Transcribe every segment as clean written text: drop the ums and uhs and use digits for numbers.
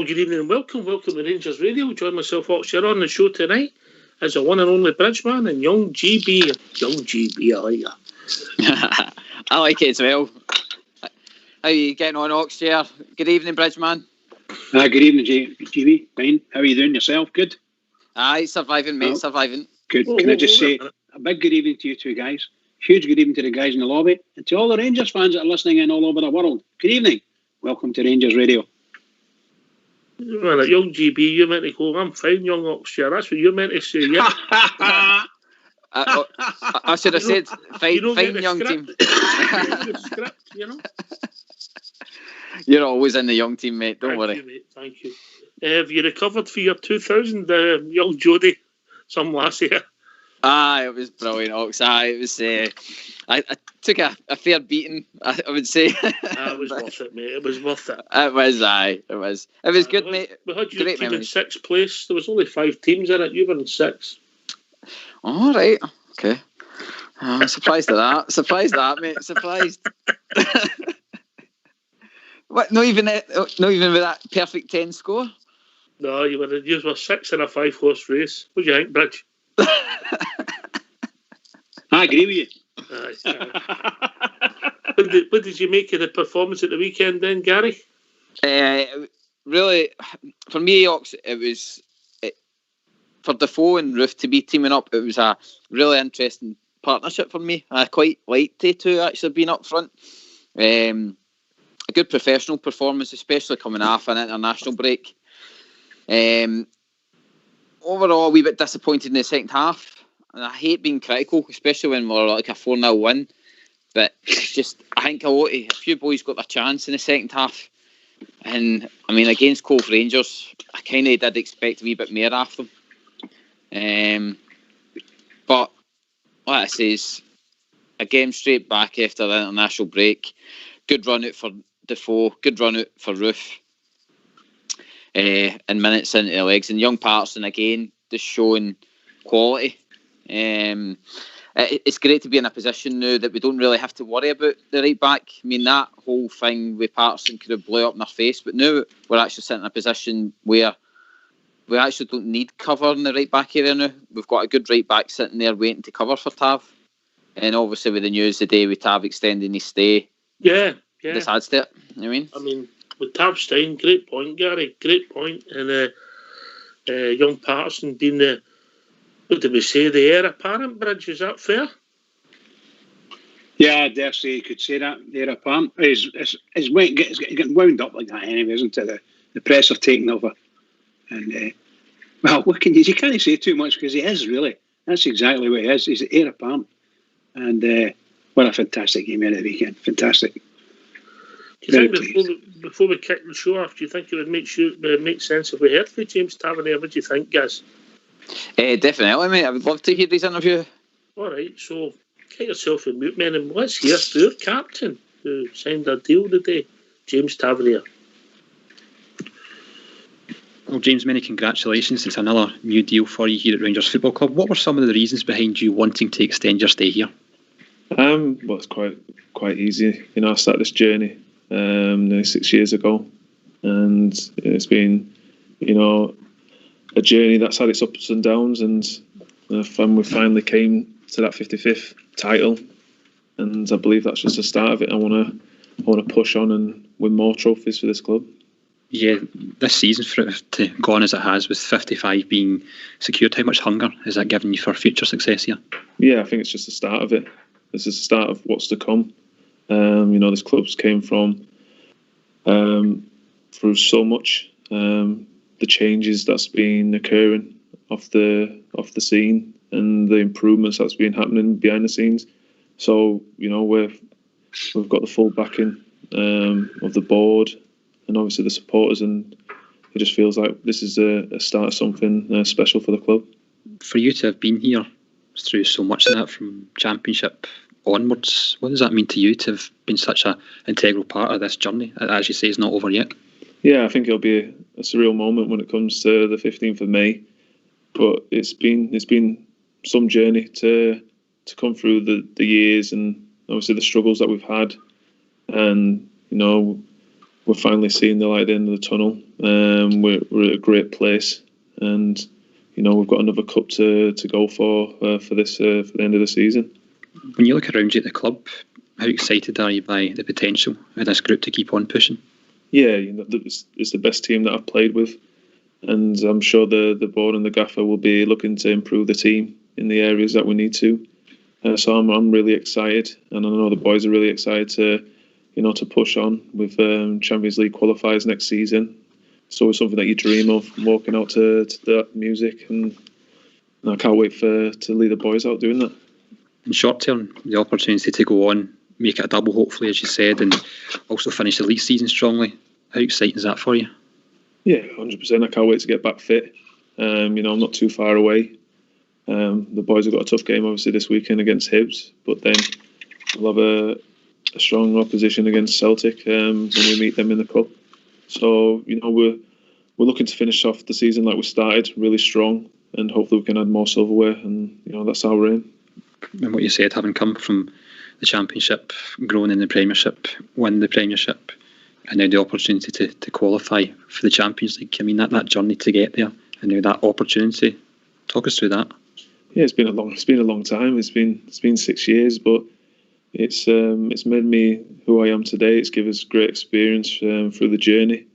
good evening and welcome to Rangers Radio. Join myself, Oxshire, on the show tonight as a one and only Bridgeman and young GB. Young GB, I like that. I like it as well. How are you getting on, Oxshire? Good evening, Bridgeman. Good evening, GB. Fine. How are you doing yourself? Good? Aye, surviving, mate, surviving. Good. Can I just say a big good evening to you two guys. Huge good evening to the guys in the lobby and to all the Rangers fans that are listening in all over the world. Good evening. Welcome to Rangers Radio. Well, young GB, you meant to go, I'm fine, young Oxshire. That's what you meant to say, yeah? I should have said, fine young team. Script, you know? You're always in the young team, mate. Don't worry. Thank you, mate. Thank you. Have you recovered for your 2000, young Jody? Some last year. It was brilliant, Ox. It was. I took a fair beating, I would say. It was worth it, mate. It was worth it. It was. It was. It was good, mate. We had your Great team memories. in 6th place. There was only 5 teams in it. You were in 6. All right. Okay. Surprised at that. Mate. Surprised. What? Not even with that perfect 10 score. No, you were 6 in a 5-horse race. What do you think, Bridge? I agree with you. What did you make of the performance at the weekend then, Gary? Really, for me, Ox, it was for Defoe and Roof to be teaming up. It was a really interesting partnership for me. I quite liked they two actually being up front. A good professional performance, especially coming off an international break. Overall, a wee bit disappointed in the second half. And I hate being critical, especially when we're like a 4-0 win. But it's just, I think a few boys got their chance in the second half. And, I mean, against Cove Rangers, I kind of did expect a wee bit more off them. But, like I say, is a game straight back after the international break. Good run out for Defoe, good run out for Roof. And minutes into the legs. And young Patterson, again, just showing quality. It's great to be in a position now that we don't really have to worry about the right back. I mean, that whole thing with Patterson could have blew up in our face, but now we're actually sitting in a position where we actually don't need cover in the right back area now. We've got a good right back sitting there waiting to cover for Tav, and obviously with the news today with Tav extending his stay, this adds to it. You know what I mean, with Tav Stein, great point, Gary, great point, and young Patterson being the, what did we say, the heir apparent, Bridge, is that fair? Yeah, I dare say you could say that. The heir apparent. It's getting wound up like that anyway, isn't it? The press are taking over. And, well, what can you can't say too much because he is, really. That's exactly what he is. He's the heir apparent. And what a fantastic game of the weekend. Fantastic. Do you think before we kick the show off, do you think it would make sense if we heard from James Tavernier? What do you think, Gaz? Definitely, mate. I would love to hear this interview. All right, so get yourself a mute, man, and let's hear their captain who signed a deal today, James Tavernier. Well, James, many congratulations. It's another new deal for you here at Rangers Football Club. What were some of the reasons behind you wanting to extend your stay here? Well, it's quite easy. You know, I started this journey nearly 6 years ago, and it's been, you know, a journey that's had its ups and downs, and we finally came to that 55th title, and I believe that's just the start of it. I want to push on and win more trophies for this club. Yeah, this season for it to go on as it has, with 55 being secured, how much hunger has that given you for future success here? Yeah, I think it's just the start of it. This is the start of what's to come. You know, this club's came from through so much. The changes that's been occurring off the scene and the improvements that's been happening behind the scenes. So, you know, we've got the full backing of the board and obviously the supporters, and it just feels like this is a start of something special for the club. For you to have been here through so much of that, from Championship onwards, what does that mean to you to have been such an integral part of this journey? As you say, it's not over yet. Yeah, I think it'll be a surreal moment when it comes to the 15th of May. But it's been some journey to come through the years and obviously the struggles that we've had. And, you know, we're finally seeing the light at the end of the tunnel. We're at a great place, and we've got another cup to go for this for the end of the season. When you look around you at the club, how excited are you by the potential of this group to keep on pushing? Yeah, it's the best team that I've played with, and I'm sure the board and the gaffer will be looking to improve the team in the areas that we need to. So I'm really excited, and I know the boys are really excited to push on with Champions League qualifiers next season. It's always something that you dream of, walking out to that music, and I can't wait to lead the boys out doing that. In short term, the opportunity to go on, make it a double, hopefully, as you said, and also finish the league season strongly. How exciting is that for you? Yeah, 100%. I can't wait to get back fit. I'm not too far away. The boys have got a tough game, obviously, this weekend against Hibs, but then we'll have a strong opposition against Celtic when we meet them in the cup. So, we're looking to finish off the season like we started, really strong, and hopefully we can add more silverware, and that's our aim. And what you said, having come from the Championship, grown in the Premiership, win the Premiership, and now the opportunity to qualify for the Champions League. I mean, that journey to get there, and now that opportunity. Talk us through that. Yeah, it's been a long time. It's been 6 years, but it's made me who I am today. It's given us great experience through the journey,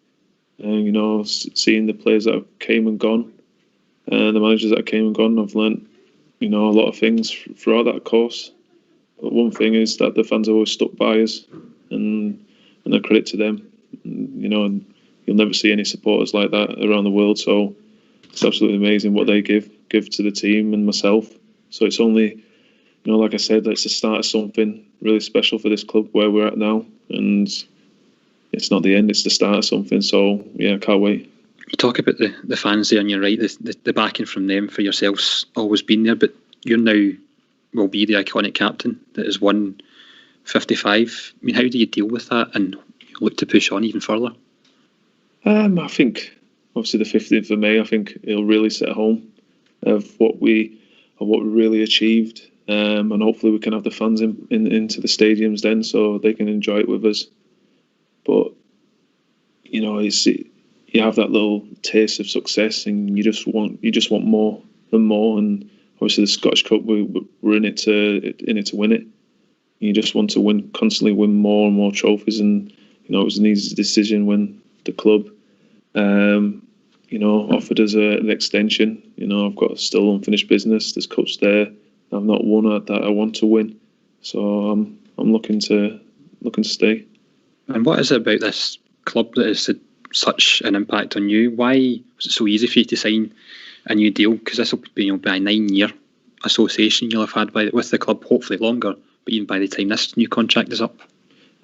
and seeing the players that have came and gone, and the managers that have came and gone. I've learnt a lot of things throughout that course. But one thing is that the fans have always stuck by us, and a credit to them. And you'll never see any supporters like that around the world. So it's absolutely amazing what they give to the team and myself. So it's only, like I said, it's the start of something really special for this club where we're at now. And it's not the end; it's the start of something. So yeah, I can't wait. You talk about the fans there, and you're right. The backing from them for yourselves always been there, but you're now will be the iconic captain that has won 55. I mean, how do you deal with that and look to push on even further? I think obviously the 15th of May, I think it'll really set home of what we really achieved, and hopefully we can have the fans into the stadiums then, so they can enjoy it with us. But you have that little taste of success, and you just want more and more. And obviously the Scottish Cup, we're in it to win it. You just want to constantly win more and more trophies. And it was an easy decision when the club offered us an extension. I've got still unfinished business. There's cups there I've not won that I want to win. So I'm looking to stay. And what is it about this club that has had such an impact on you? Why was it so easy for you to sign a new deal? Because this will be a 9-year association you'll have had with the club, hopefully longer. But even by the time this new contract is up,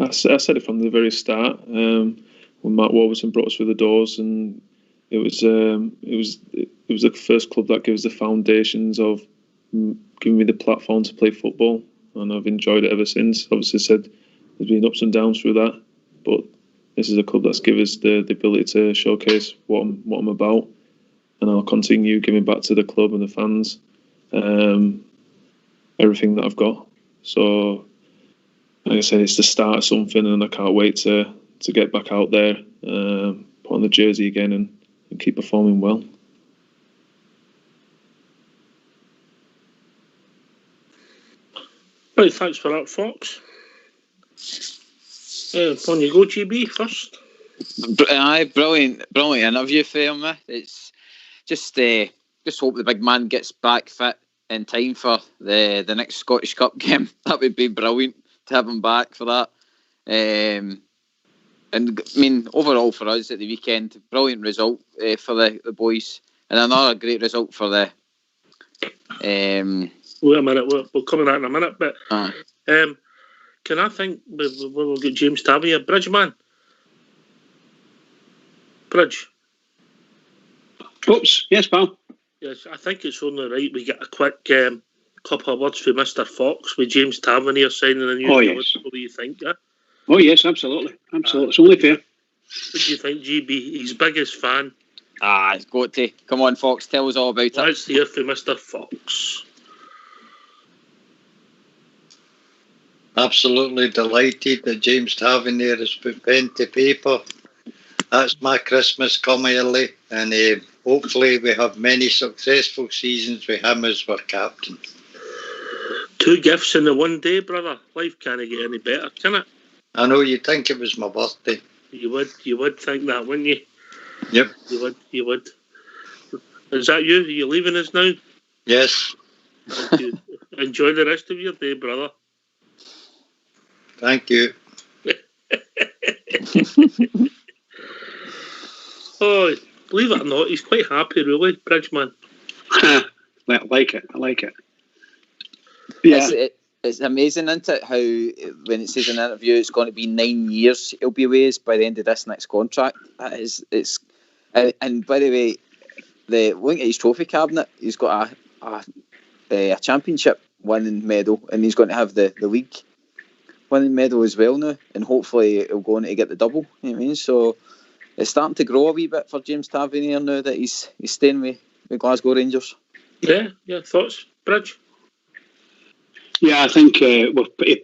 I said it from the very start. When Matt Warburton brought us through the doors, and it was the first club that gives the foundations of giving me the platform to play football, and I've enjoyed it ever since. Obviously, said there's been ups and downs through that, but this is a club that's given us the ability to showcase what I'm about, and I'll continue giving back to the club and the fans everything that I've got. So, like I said, it's the start of something, and I can't wait to get back out there, put on the jersey again, and keep performing well. Right, thanks for that, Fox. On you go, GB, first. Brilliant interview for me. It's just hope the big man gets back fit in time for the next Scottish Cup game. That would be brilliant to have him back for that. And I mean, overall for us at the weekend, brilliant result for the boys, and another great result for the. Wait a minute, we'll come on that in a minute, but can I think we'll get James Tavernier, Bridgeman? Bridge. Oops, yes, pal. Yes, I think it's only right we get a quick couple of words for Mr. Fox with James Tavernier signing a new deal. Yes. What do you think? Yeah? Oh, yes, absolutely. It's only fair. What do you think, GB? He's biggest fan. It's got to. Come on, Fox, tell us all about it. Let's hear from Mr. Fox. Absolutely delighted that James Tavernier has put pen to paper That's my Christmas come early, and hopefully we have many successful seasons with him as our captain. 2 gifts in the one day, brother. Life can't get any better, can it? I know you'd think it was my birthday. You would think that, wouldn't you? Yep. You would. Is that you? Are you leaving us now? Yes. Enjoy the rest of your day, brother. Thank you. Oh, believe it or not, he's quite happy, really, Bridgeman. I like it. Yeah. It's amazing, isn't it, how when it says in an interview it's going to be 9 years he'll be with us by the end of this next contract. And by the way, look at his trophy cabinet. He's got a championship winning medal, and he's going to have the league winning medal as well now, and hopefully he'll go on to get the double. You know what I mean? So it's starting to grow a wee bit for James Tavernier now that he's staying with Glasgow Rangers. Yeah, thoughts, Bridge? Yeah, I think he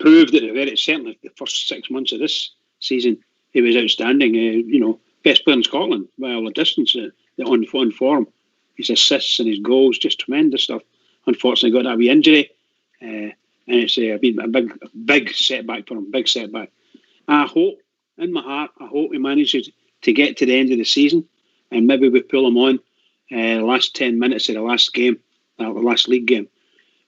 proved it certainly the first 6 months of this season he was outstanding. Best player in Scotland by all the distance. On form, his assists and his goals, just tremendous stuff. Unfortunately, got that wee injury, and it's been a big setback for him. Big setback. I hope, in my heart, he manages to get to the end of the season, and maybe we pull him on the last 10 minutes of the last game, the last league game,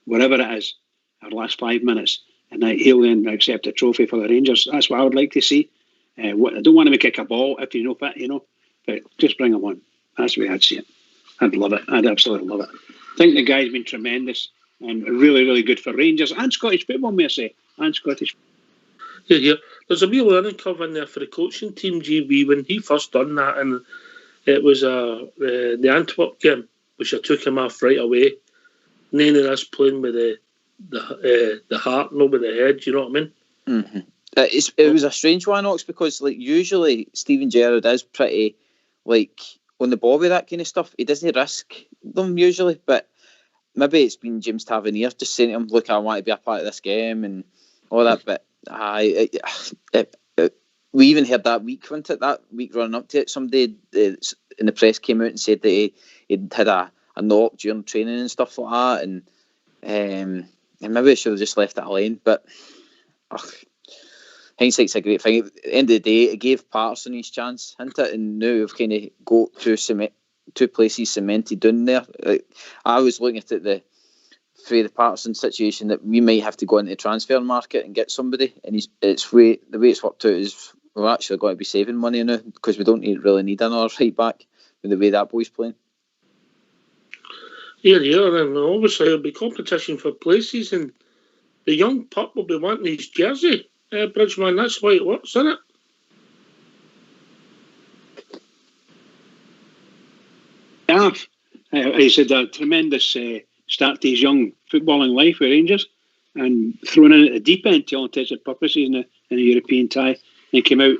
whatever it is. Our last 5 minutes, and he'll then accept a trophy for the Rangers. That's what I would like to see. I don't want him to kick a ball if but just bring him on. That's the way I'd see it. I'd love it. I'd absolutely love it. I think the guy's been tremendous and really, really good for Rangers and Scottish football, may I say, and Scottish. Yeah. There's a real learning curve in there for the coaching team, GB, when he first done that, and it was the Antwerp game, which I took him off right away. None of us playing with the heart, not with the head. You know what I mean? Mm-hmm. It was a strange one, Ox, because usually Steven Gerrard is pretty on the ball with that kind of stuff. He doesn't risk them usually, but maybe it's been James Tavernier just saying to him, "Look, I want to be a part of this game" and all that. But we even heard that week, wasn't it? That week running up to it, somebody in the press came out and said that he'd had a knock during training and stuff like that, and maybe I should have just left that alone. But hindsight's a great thing. At the end of the day, it gave Patterson his chance, hasn't it? And now we've kind of got two places cemented down there. I was looking at it for the Patterson situation that we might have to go into the transfer market and get somebody. And the way it's worked out is we're actually going to be saving money now because we don't really need another right back with the way that boy's playing. Yeah, and obviously there'll be competition for places, and the young pup will be wanting his jersey. Bridgeman, that's why it works, isn't it? Yeah, he's had a tremendous start to his young footballing life with Rangers, and thrown in at the deep end to all intents and purposes in a European tie, and came out.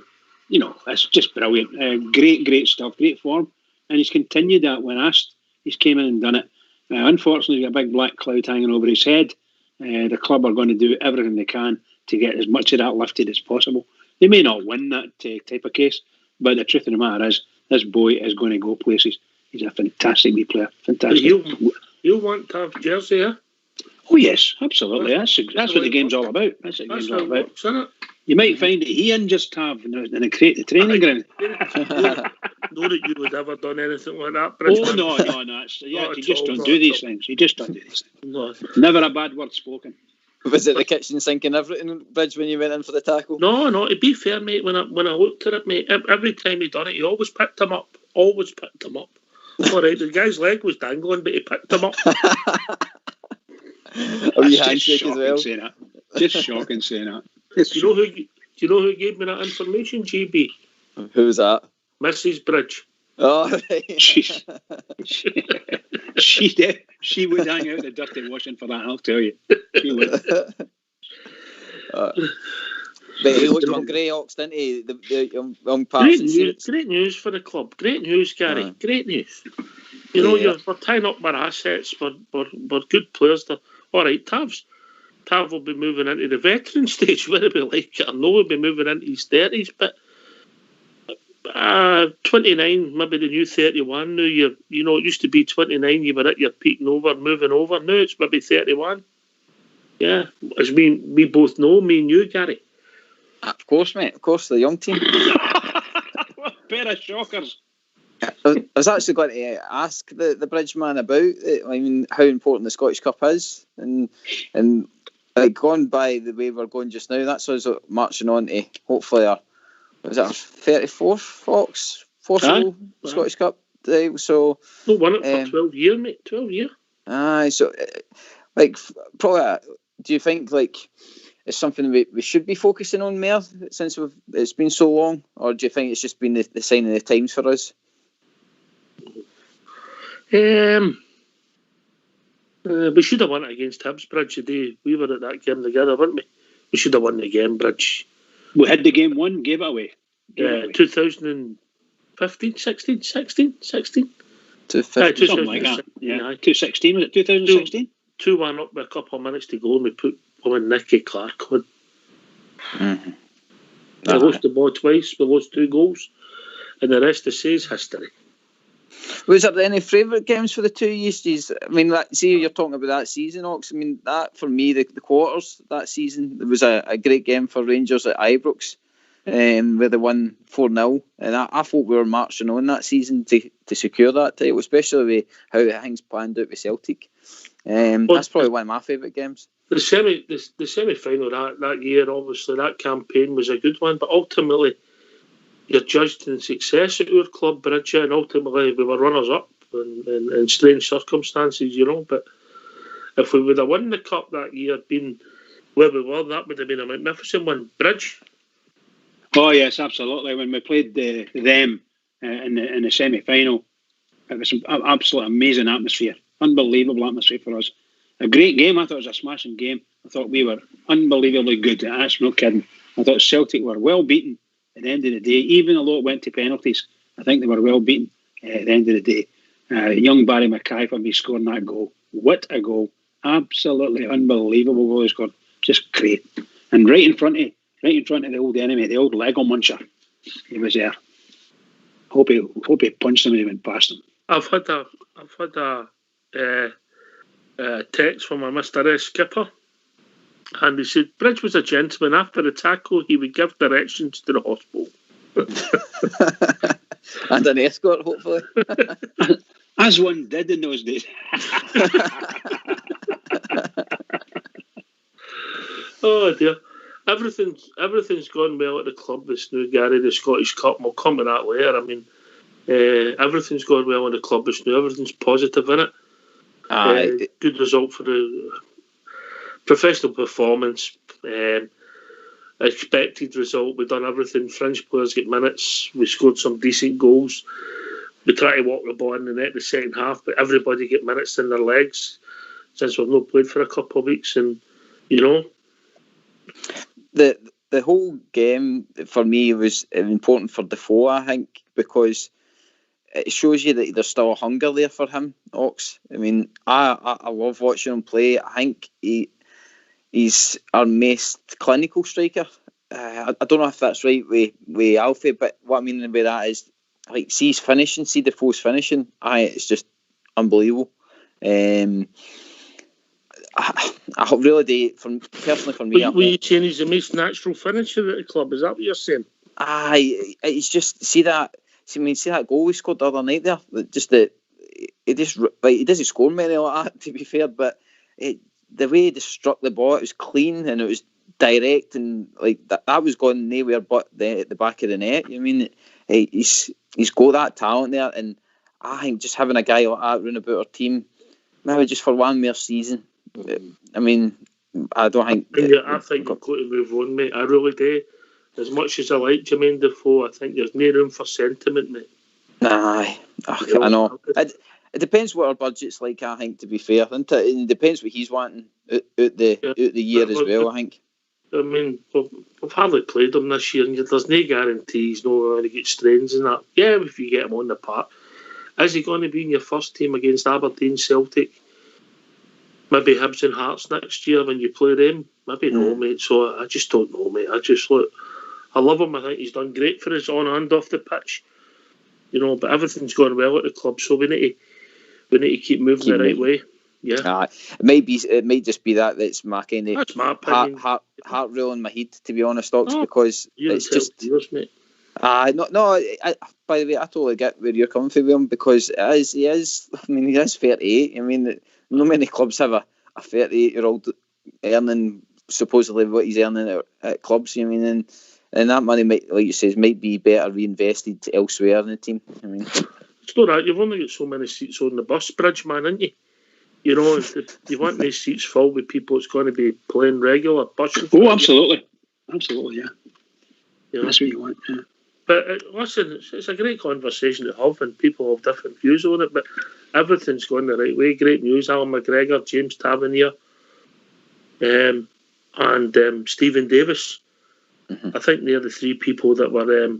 That's just brilliant. Great stuff, great form, and he's continued that when asked. He's came in and done it. Unfortunately, a big black cloud hanging over his head. The club are going to do everything they can to get as much of that lifted as possible. They may not win that type of case, but the truth of the matter is, this boy is going to go places. He's a fantastic wee player. Fantastic. You want to have jersey, eh? Oh yes, absolutely. That's what the game's all about. That's what the game's all about. Works, isn't it? You might find that he injures Tav in the training ground. Not that you would ever done anything like that. Oh no. You just don't do these things. You just don't do these things. No. Never a bad word spoken. Was it the kitchen sink and everything, Bridge, when you went in for the tackle? No. To be fair, mate, when I looked at it, mate, every time he done it, he always picked him up. All right, the guy's leg was dangling, but he picked him up. That's just shocking saying that. Just shocking saying that. Do you know who gave me that information, GB? Who's that? Mrs. Bridge. Oh, right. She would hang out the dirty washing for that, I'll tell you. She would. But he looked on grey Ox, didn't he? The young Patterson. Great news for the club. Great news, Gary. Great news. We're tying up our assets for good players. All right, Tav will be moving into the veteran stage, whether we like it or no. We'll be moving into his 30s, but 29, maybe the new 31. Now it used to be 29. You were at your peak and moving over. Now it's maybe 31. Yeah, as we both know, me and you, Gary. Of course, mate. Of course, the young team. What a pair of shockers. I was actually going to ask the Bridgeman about it. I mean, how important the Scottish Cup is, and like going by the way we're going just now, that's us marching on to hopefully our 34th Fox Scottish Cup day. So won it for 12 years, mate. 12 years. So like probably, do you think like it's something we should be focusing on more since it's been so long, or do you think it's just been the sign of the times for us? We should have won it against Hibs, Bridge, today. We were at that game together, weren't we? We should have won the game, Bridge. We had the game won, gave it away. 2015, 16. Something like that. Yeah, 2016, was it 2016? 2-1 up with a couple of minutes to go, and we put Nicky Clark on. Mm-hmm. We lost the ball twice, we lost 2 goals, and the rest, to say, is history. Was there any favourite games for the two Easties? I mean, see, you're talking about that season, Ox. I mean, that for me, the quarters that season, there was a great game for Rangers at Ibrox, where they won 4-0, and I thought we were marching on that season to secure that title, especially with how things planned out with Celtic. That's probably one of my favourite games. The semi-final that year, obviously, that campaign was a good one, but ultimately, you're judged in success at our club, Bridge, and ultimately we were runners-up in strange circumstances, but if we would have won the Cup that year, been where we were, that would have been a magnificent one. Bridge? Oh, yes, absolutely. When we played them in the semi-final, it was an absolute amazing atmosphere. Unbelievable atmosphere for us. A great game. I thought it was a smashing game. I thought we were unbelievably good. That's no kidding. I thought Celtic were well beaten at the end of the day. Even though it went to penalties, I think they were well beaten at the end of the day. Young Barry Mackay for me scoring that goal. What a goal. Absolutely unbelievable goal he scored. Just great. And right in front of the old enemy, the old Lego muncher. He was there. Hope he punched him when he went past him. I've had a text from a Mr. S. Skipper, and he said Bridge was a gentleman. After the tackle, he would give directions to the hospital. And an escort, hopefully. As one did in those days. Oh dear. Everything's gone well at the club this new, Gary, the Scottish Cup, and we'll come to that later. I mean, everything's gone well in the club this new. Everything's positive in it. Good result for the professional performance. Expected result. We've done everything. French players get minutes. We scored some decent goals. We try to walk the ball in the net the second half, but everybody get minutes in their legs since we've not played for a couple of weeks. And the whole game for me was important for Defoe, I think, because it shows you that there's still a hunger there for him, Ox. I mean, I love watching him play. I think he's our most clinical striker. I don't know if that's right with Alfie, but what I mean by that is, like, see Defoe's finishing. It's just unbelievable. I really do. Personally, for me, were you saying he's the most natural finisher at the club? Is that what you're saying? It's just see that goal we scored the other night there. He doesn't score many like that, to be fair, but the way he just struck the ball, it was clean and it was direct, and like that was going nowhere but the back of the net. I mean, he's got that talent there, and I think just having a guy like that running about our team, maybe just for one more season. I mean, I don't think. I think you've got to move on, mate. I really do. As much as I like Jermaine Defoe, I think there's no room for sentiment, mate. I know. It depends what our budget's like, I think, to be fair. And it depends what he's wanting out the year as well, I think. I mean, we've hardly played him this year, and there's no guarantees, going to get strains and that. Yeah, if you get him on the park. Is he going to be in your first team against Aberdeen, Celtic? Maybe Hibs and Hearts next year when you play them? Maybe no, mate. So I just don't know, mate. I love him. I think he's done great for us on and off the pitch. But everything's going well at the club, so we need to keep moving the right way. Yeah. It might just be that's my kind of That's my opinion. heart rule in my head, to be honest, Ox, because it's just yours, mate. by the way, I totally get where you're coming from with him, because he is 38. I mean, not many clubs have a 38-year-old earning supposedly what he's earning at clubs. I mean, and that money might, like you say, might be better reinvested elsewhere in the team. I mean, it's not that you've only got so many seats on the bus bridge, man, haven't you? If you want these seats full with people, it's going to be playing regular buses. Oh, absolutely, yeah. That's what you want. Yeah. But listen, it's a great conversation to have, and people have different views on it. But everything's going the right way. Great news: Alan McGregor, James Tavernier, and Stephen Davis. Mm-hmm. I think they're the three people that were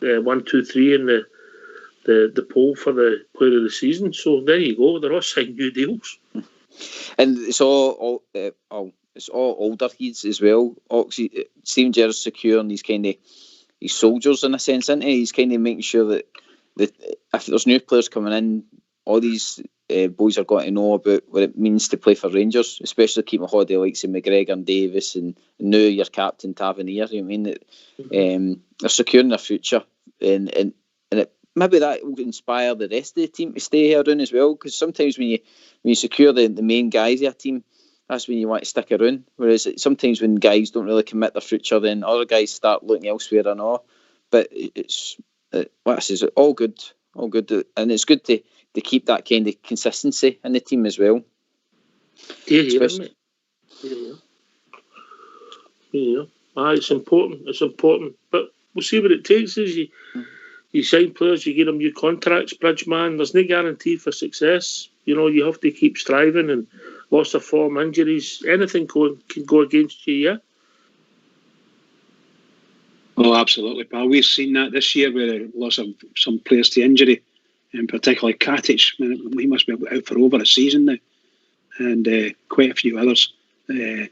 1, 2, 3 in the poll for the Player of the Season. So there you go. They're all signing new deals, and it's all older kids as well. Steven Gerrard's securing these kind of soldiers in a sense, isn't he? He's kind of making sure that if there's new players coming in, all these boys are going to know about what it means to play for Rangers, especially keeping a hold of the likes of McGregor and Davis, and now your captain Tavernier. I mean, they're securing their future, and maybe that will inspire the rest of the team to stay here around as well. Because sometimes when you secure the main guys of a team, that's when you want to stick around. Whereas sometimes when guys don't really commit their future, then other guys start looking elsewhere and all. But it's all good, and it's good to keep that kind of consistency in the team as well. Yeah. It's important. But we'll see what it takes. Is you sign players, you get them new contracts, Bridgeman. There's no guarantee for success. You have to keep striving, and loss of form, injuries, anything can go against you, yeah? Oh, absolutely, pal. We've seen that this year with loss of some players to injury, and particularly Katic. He must be out for over a season now, and quite a few others that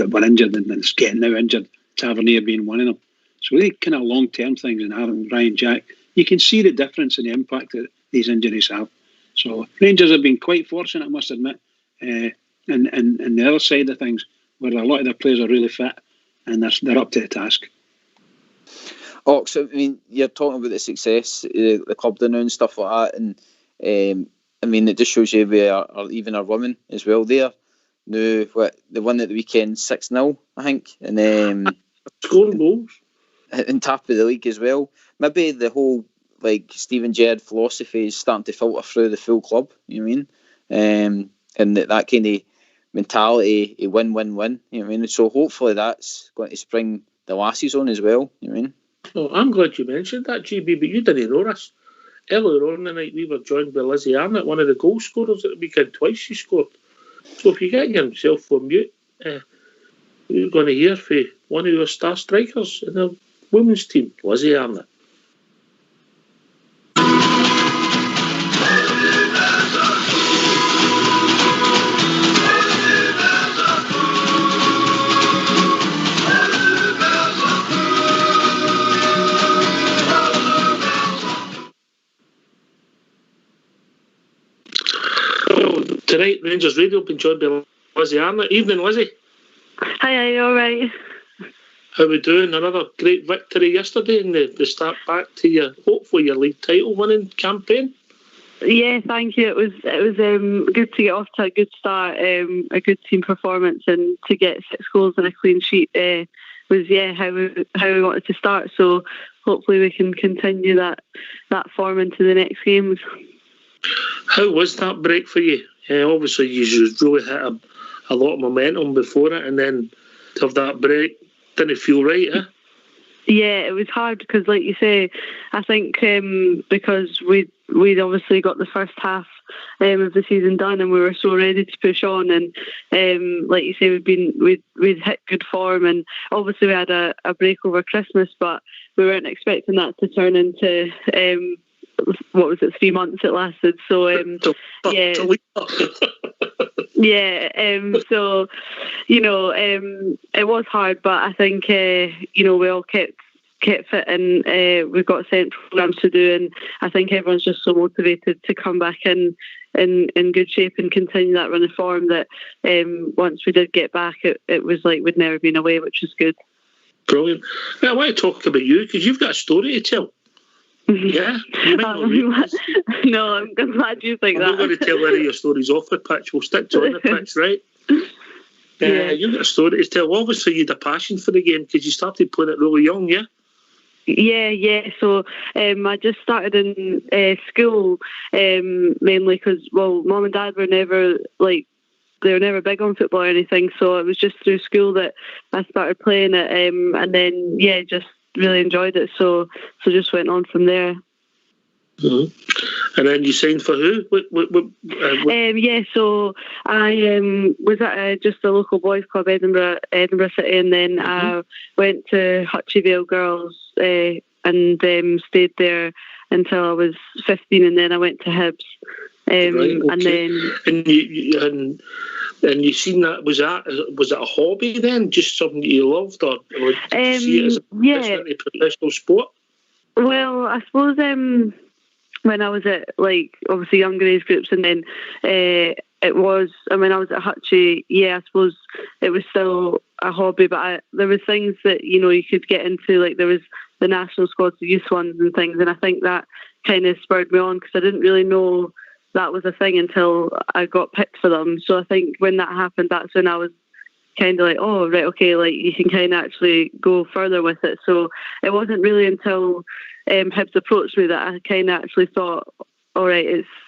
were injured and is getting now injured, Tavernier being one of them. So they kind of long-term things, and having Ryan Jack, you can see the difference in the impact that these injuries have. So Rangers have been quite fortunate, I must admit, and the other side of things, where a lot of their players are really fit, and they're up to the task. So, I mean, you're talking about the success the club doing and stuff like that, and I mean, it just shows you we are even our women as well there. No, the one at the weekend 6-0, I think, and scoring goals and top of the league as well. Maybe the whole Steven Gerrard philosophy is starting to filter through the full club. You know what I mean? And that kind of mentality, a win-win-win. You know what I mean? So hopefully that's going to spring the lassies on as well. You know what I mean? Oh, I'm glad you mentioned that, GB, but you didn't know this. Earlier on the night, we were joined by Lizzie Arnott, one of the goal scorers at the weekend. Twice she scored. So if you get yourself on mute, you're going to hear from one of your star strikers in the women's team, Lizzie Arnott. Tonight, Rangers Radio been joined by Lizzie Arnott. Evening, Lizzie. Hi, are you all right? How we doing? Another great victory yesterday in the start back to hopefully your league title winning campaign. Yeah, thank you. It was good to get off to a good start, a good team performance, and to get 6 goals and a clean sheet was how we wanted to start. So hopefully we can continue that form into the next games. How was that break for you? Obviously, you really hit a lot of momentum before it, and then to have that break didn't feel right, eh? Yeah, it was hard because, like you say, I think because we'd obviously got the first half of the season done, and we were so ready to push on, and like you say, we'd hit good form, and obviously we had a break over Christmas, but we weren't expecting that to turn into what was it, 3 months it lasted. So yeah. So it was hard, but I think we all kept kept fit, and we've got set programs to do, and I think everyone's just so motivated to come back in good shape and continue that run of form that once we did get back, it was like we'd never been away, which was good. Brilliant. Now, I want to talk about you because you've got a story to tell. Yeah, you might not realise. No, I'm glad you think that. I'm not going to tell any of your stories off the pitch. We'll stick to on the pitch, right? Yeah. You've got a story to tell. Obviously, you had a passion for the game because you started playing it really young, yeah? Yeah. So I just started in school mainly because, well, Mum and Dad were never they were never big on football or anything. So it was just through school that I started playing it, and then just really enjoyed it. So just went on from there. Mm-hmm. And then you signed for who? So I was at just a local boys club, Edinburgh City, and then I went to Hutchie Vale Girls and stayed there until I was 15, and then I went to Hibs. And then and you seen that was it a hobby then, just something that you loved, or did you see it as a professional sport? Well, I suppose when I was at obviously younger age groups, and then it was, and when I was at Hutchie, I suppose it was still a hobby, but there was things that you could get into, there was the national squads, the youth ones and things, and I think that kind of spurred me on because I didn't really know that was a thing until I got picked for them. So I think when that happened, that's when I was kind of oh, right, okay, you can kind of actually go further with it. So it wasn't really until Hibs approached me that I kind of actually thought, all right,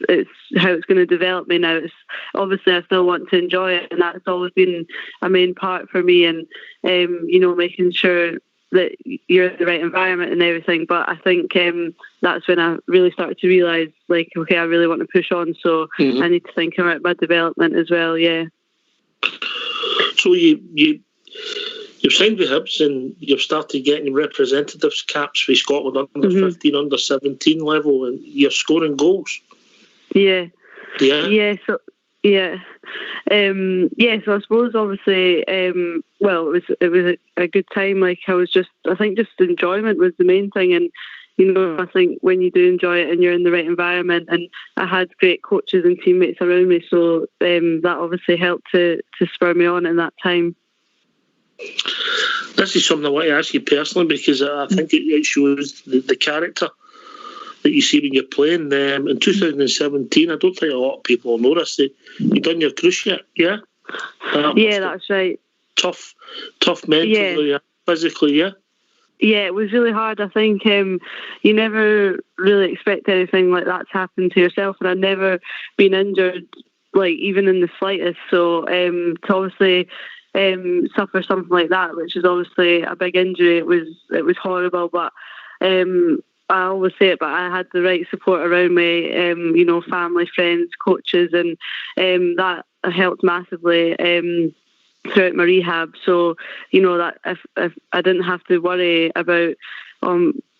it's how it's going to develop me now. It's obviously I still want to enjoy it, and that's always been a main part for me, and making sure that you're in the right environment and everything. But I think that's when I really started to realise, okay, I really want to push on, so I need to think about my development as well. Yeah. So you've signed with Hibs and you've started getting representatives caps for Scotland under 15, under 17 level, and you're scoring goals. Yeah. So I suppose obviously, it was a good time. I think just enjoyment was the main thing, and I think when you do enjoy it and you're in the right environment, and I had great coaches and teammates around me, so that obviously helped to spur me on in that time. This is something I want to ask you personally, because I think it shows the character that you see when you're playing. In 2017, I don't think a lot of people know this. You done your cruciate, yeah? That's right. Tough mentally, physically, yeah? Yeah, it was really hard. I think you never really expect anything like that to happen to yourself, and I'd never been injured, even in the slightest. So to obviously suffer something like that, which is obviously a big injury, it was horrible. But I always say it, but I had the right support around me, family, friends, coaches, and that helped massively throughout my rehab. So, that if I didn't have to worry about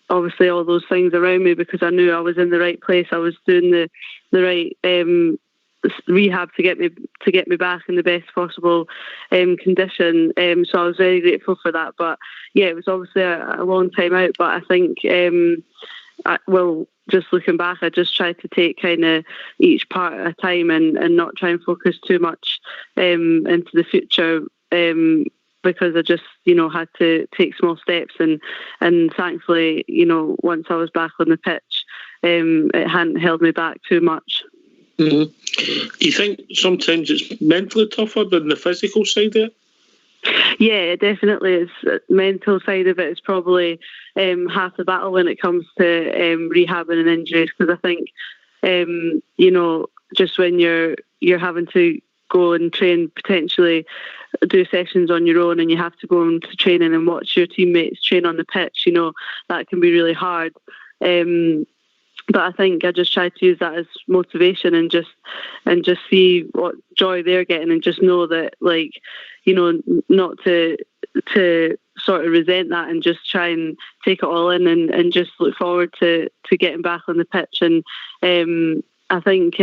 obviously all those things around me, because I knew I was in the right place, I was doing the right rehab to get me back in the best possible condition. So I was very grateful for that. But yeah, it was obviously a long time out, but I think just looking back, I just tried to take kind of each part at a time and not try and focus too much into the future, because I just had to take small steps, and thankfully once I was back on the pitch, it hadn't held me back too much. Do you think sometimes it's mentally tougher than the physical side of it? Yeah, definitely. It's the mental side of it is probably half the battle when it comes to rehabbing and injuries, because I think just when you're having to go and train, potentially do sessions on your own, and you have to go into training and watch your teammates train on the pitch, that can be really hard. But I think I just try to use that as motivation and just see what joy they're getting, and just know that, not to sort of resent that, and just try and take it all in, and just look forward to getting back on the pitch. And I think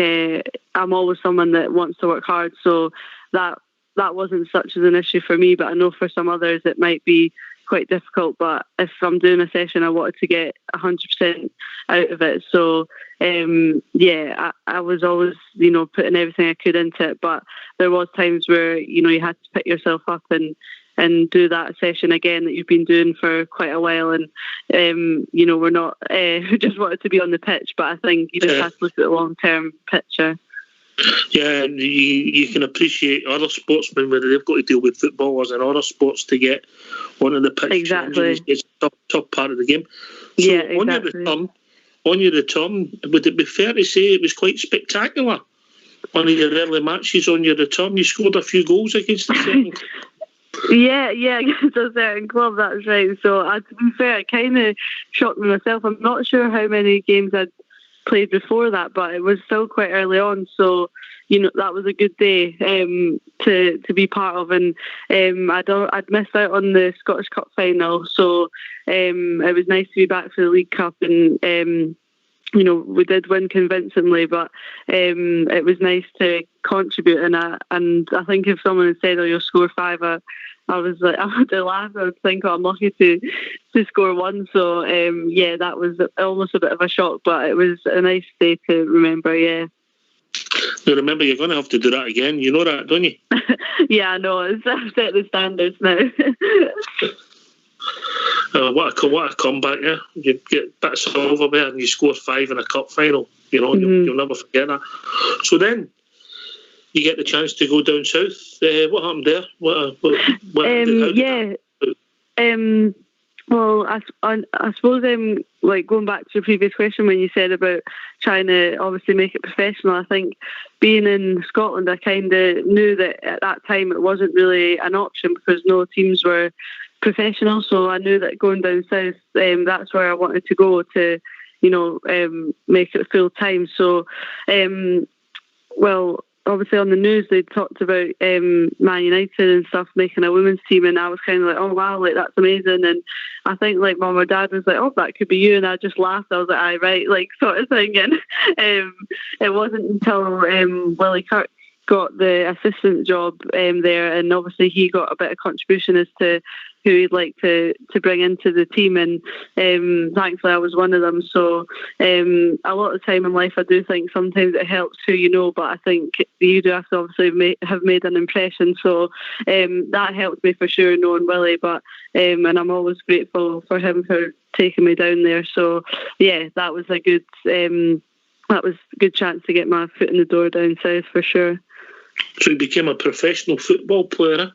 I'm always someone that wants to work hard, so that wasn't such as an issue for me. But I know for some others it might be quite difficult. But if I'm doing a session, I wanted to get 100% out of it. So I was always, putting everything I could into it. But there was times where, you had to pick yourself up and do that session again that you've been doing for quite a while. And, we're not just wanted to be on the pitch, but I think you just have to look at the long-term picture. Yeah, and you can appreciate other sportsmen where they've got to deal with footballers and other sports to get onto the pitch. Exactly. It's a tough part of the game. So yeah, exactly. on your return, would it be fair to say it was quite spectacular? One of your early matches on your return, you scored a few goals against a certain club. Yeah, against a certain club, that's right. So, to be fair, it kind of shocked me myself. I'm not sure how many games I'd played before that, but it was still quite early on. So, that was a good day to be part of. And I'd missed out on the Scottish Cup final. So, it was nice to be back for the League Cup. And, we did win convincingly, but it was nice to contribute. And I think if someone had said, "Oh, you'll score 5," I was like, I would have laughed. I would think, "Oh, I'm lucky to score 1." So that was almost a bit of a shock, but it was a nice day to remember. Yeah. Now remember, you're going to have to do that again. You know that, don't you? Yeah, I know. I've set the standards now. What a comeback, yeah. You get bit of silverware and you score 5 in a cup final. You'll never forget that. So then you get the chance to go down south. What happened there? Well, I suppose going back to your previous question when you said about trying to obviously make it professional, I think being in Scotland, I kind of knew that at that time it wasn't really an option because no teams were professional. So I knew that going down south, that's where I wanted to go to, make it full time. So, obviously on the news they talked about Man United and stuff making a women's team, and I was kind of like, oh wow, like that's amazing. And I think like Mum or Dad was like, oh, that could be you, and I just laughed. I was like, aye, right, like sort of thing. And it wasn't until Willie Kirk got the assistant job there, and obviously he got a bit of contribution as to who he'd like to bring into the team, and thankfully I was one of them. So a lot of time in life I do think sometimes it helps who you know, but I think you do have to obviously have made an impression. So that helped me for sure, knowing Willie, but and I'm always grateful for him for taking me down there. So yeah, that was a good chance to get my foot in the door down south for sure. So you became a professional football player, eh?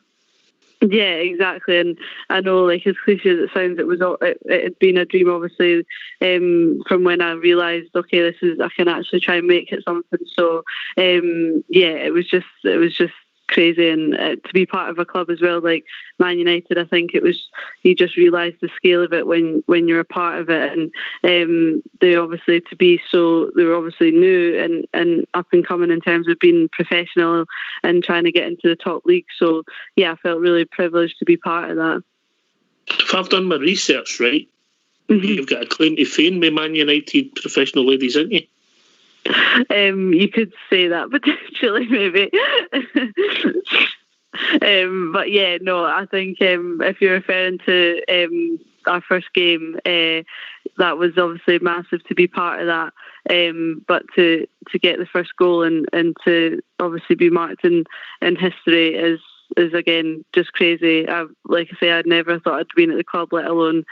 Yeah, exactly. And I know, like, as cliche as it sounds, it had been a dream, obviously, from when I realised, okay, I can actually try and make it something. So, it was just crazy, and to be part of a club as well, like Man United, I think you just realise the scale of it when you're a part of it, and they were obviously new and up and coming in terms of being professional and trying to get into the top league. So yeah, I felt really privileged to be part of that. If I've done my research right, you've got a claim to fame with Man United professional ladies, haven't you? You could say that potentially, maybe. But yeah, no, I think if you're referring to our first game, that was obviously massive to be part of that. But to get the first goal and to obviously be marked in history is again just crazy. Like I say, I'd never thought I'd been at the club, let alone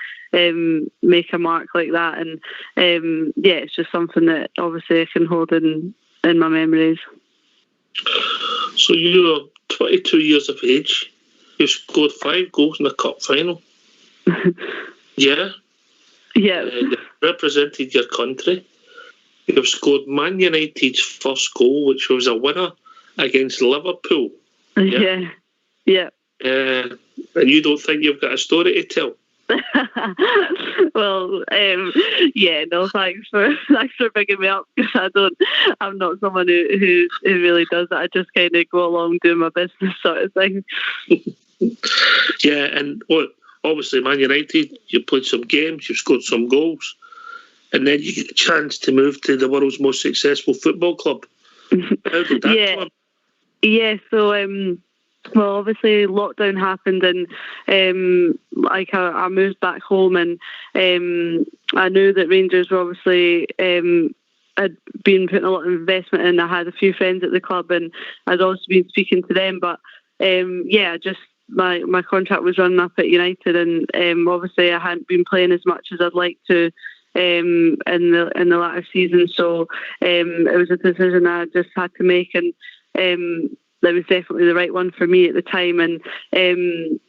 make a mark like that. And it's just something that obviously I can hold in my memories. So you're 22 years of age. You scored 5 goals in the cup final. Yeah. Yeah. You represented your country. You've scored Man United's first goal, which was a winner against Liverpool. Yeah. And you don't think you've got a story to tell? Well, no, thanks for picking me up, because I'm not someone who really does that. I just kind of go along doing my business sort of thing. Yeah, and obviously Man United, you played some games, you've scored some goals, and then you get a chance to move to the world's most successful football club. How did that come? Yeah, so Well, obviously lockdown happened, and I moved back home, and I knew that Rangers were obviously had been putting a lot of investment in. I had a few friends at the club, and I'd also been speaking to them. But just my contract was running up at United, and obviously I hadn't been playing as much as I'd like to in the latter season. So it was a decision I just had to make, and that was definitely the right one for me at the time. And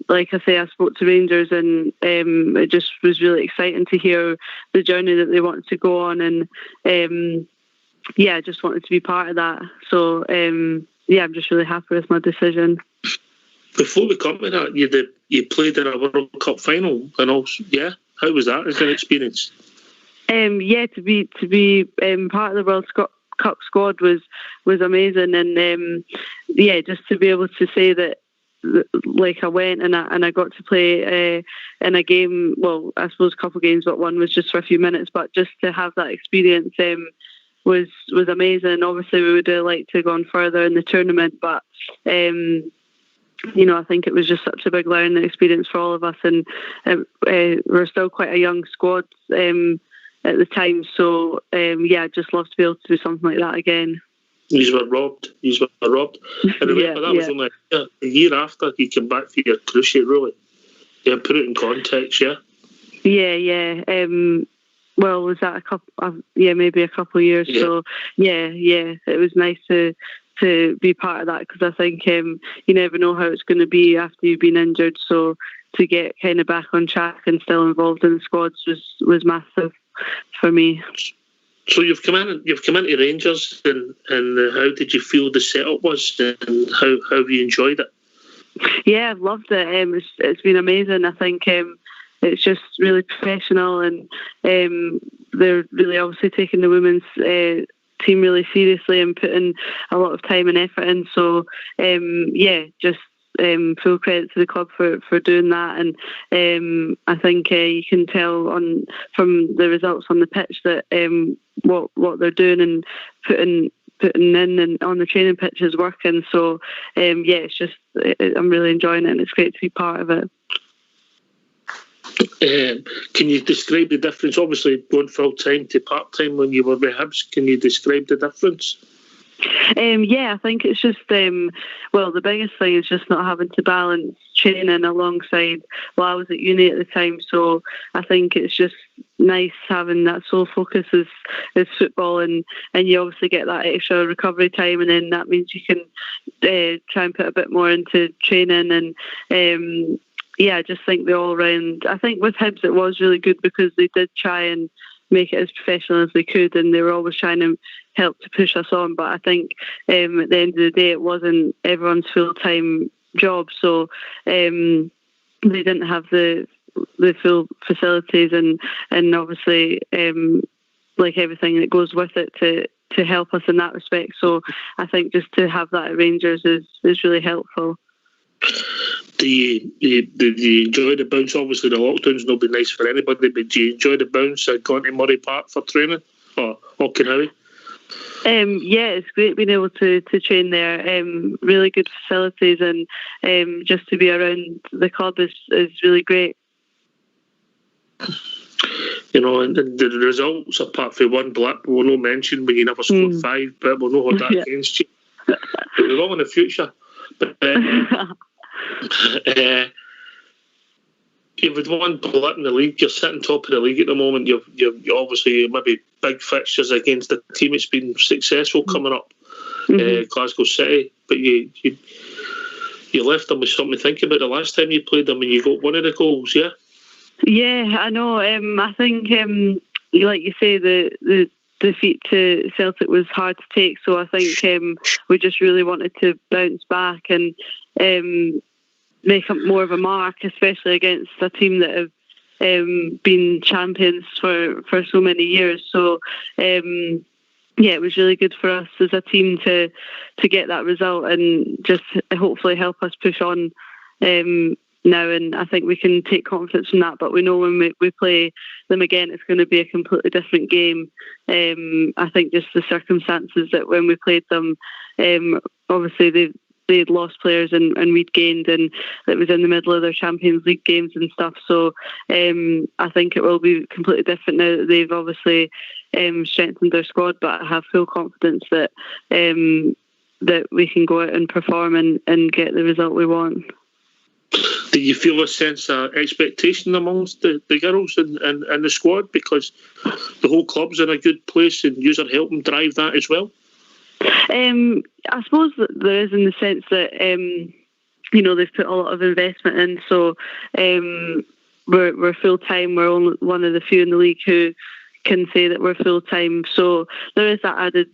like I say, I spoke to Rangers, and it just was really exciting to hear the journey that they wanted to go on, and I just wanted to be part of that. So I'm just really happy with my decision. Before we come to that, you played in a World Cup final, and also, how was that as an experience? To be part of the World Cup squad was amazing, and just to be able to say that, like, I went and I got to play in a game. Well, I suppose a couple of games, but one was just for a few minutes. But just to have that experience was amazing. Obviously, we would have liked to have gone further in the tournament, but I think it was just such a big learning experience for all of us, and we're still quite a young squad at the time. So I'd just love to be able to do something like that again. You were robbed. And remember, that was only a year after you came back for your cruciate, really. Yeah, put it in context, yeah? Yeah. Well, was that maybe a couple of years. Yeah. So, it was nice to be part of that, because I think you never know how it's going to be after you've been injured. So to get kind of back on track and still involved in the squads was massive for me. So you've come into Rangers, and how did you feel the setup was, and how have you enjoyed it? Yeah, I've loved it. It's been amazing. I think it's just really professional, and they're really obviously taking the women's team really seriously and putting a lot of time and effort in. So just full credit to the club for doing that. And I think you can tell from the results on the pitch that what they're doing and putting in and on the training pitch is working. So it's just I'm really enjoying it, and it's great to be part of it. Can you describe the difference? Obviously, going full time to part time when you were with Hibs. Can you describe the difference? I think it's just the biggest thing is just not having to balance training alongside. Well, I was at uni at the time, so I think it's just nice having that sole focus is football, and you obviously get that extra recovery time, and then that means you can try and put a bit more into training. And I just think the all round. I think with Hibs it was really good because they did try and make it as professional as they could, and they were always trying to help to push us on. But I think at the end of the day, it wasn't everyone's full-time job, so they didn't have the full facilities and obviously like everything that goes with it to help us in that respect. So I think just to have that at Rangers is really helpful. Do you enjoy the bounce? Obviously, the lockdown's not been nice for anybody, but do you enjoy the bounce and going to Murray Park for training or Auchenhowie? It's great being able to train there. Really good facilities, and just to be around the club is really great. And the results, apart from one blip, we'll not mention when you never scored 5, but we'll not hold that against you. We'll be wrong in the future. But with one blip in the league, you're sitting top of the league at the moment. You're obviously maybe big fixtures against a team that's been successful coming up, Glasgow City. But you left them with something to think about the last time you played them, and you got one of the goals. Yeah. Yeah, I know. I think, like you say, the defeat to Celtic was hard to take. So I think we just really wanted to bounce back and make up more of a mark, especially against a team that have been champions for so many years. So it was really good for us as a team to get that result and just hopefully help us push on now. And I think we can take confidence from that. But we know when we play them again, it's going to be a completely different game. I think just the circumstances that when we played them, obviously they'd lost players and we'd gained, and it was in the middle of their Champions League games and stuff. So I think it will be completely different now that they've obviously strengthened their squad, but I have full confidence that that we can go out and perform and get the result we want. Do you feel a sense of expectation amongst the girls and the squad, because the whole club's in a good place and you are helping drive that as well? I suppose that there is, in the sense that they've put a lot of investment in, so we're full time. We're only one of the few in the league who can say that we're full time, so there is that added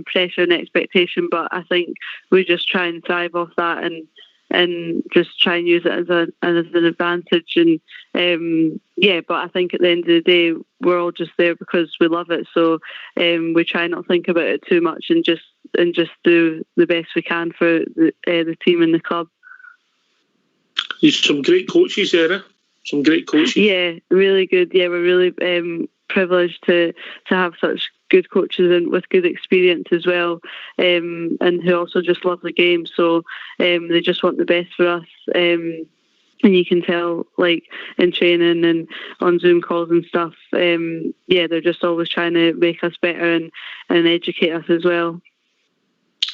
pressure and expectation, but I think we just try and thrive off that and just try and use it as an advantage. And but I think at the end of the day we're all just there because we love it, so we try not to think about it too much and just do the best we can for the team and the club. There's some great coaches there, some great coaches. Yeah, really good. Yeah, we're really privileged to have such good coaches and with good experience as well, and who also just love the game. So they just want the best for us, and you can tell, like in training and on Zoom calls and stuff. They're just always trying to make us better and educate us as well.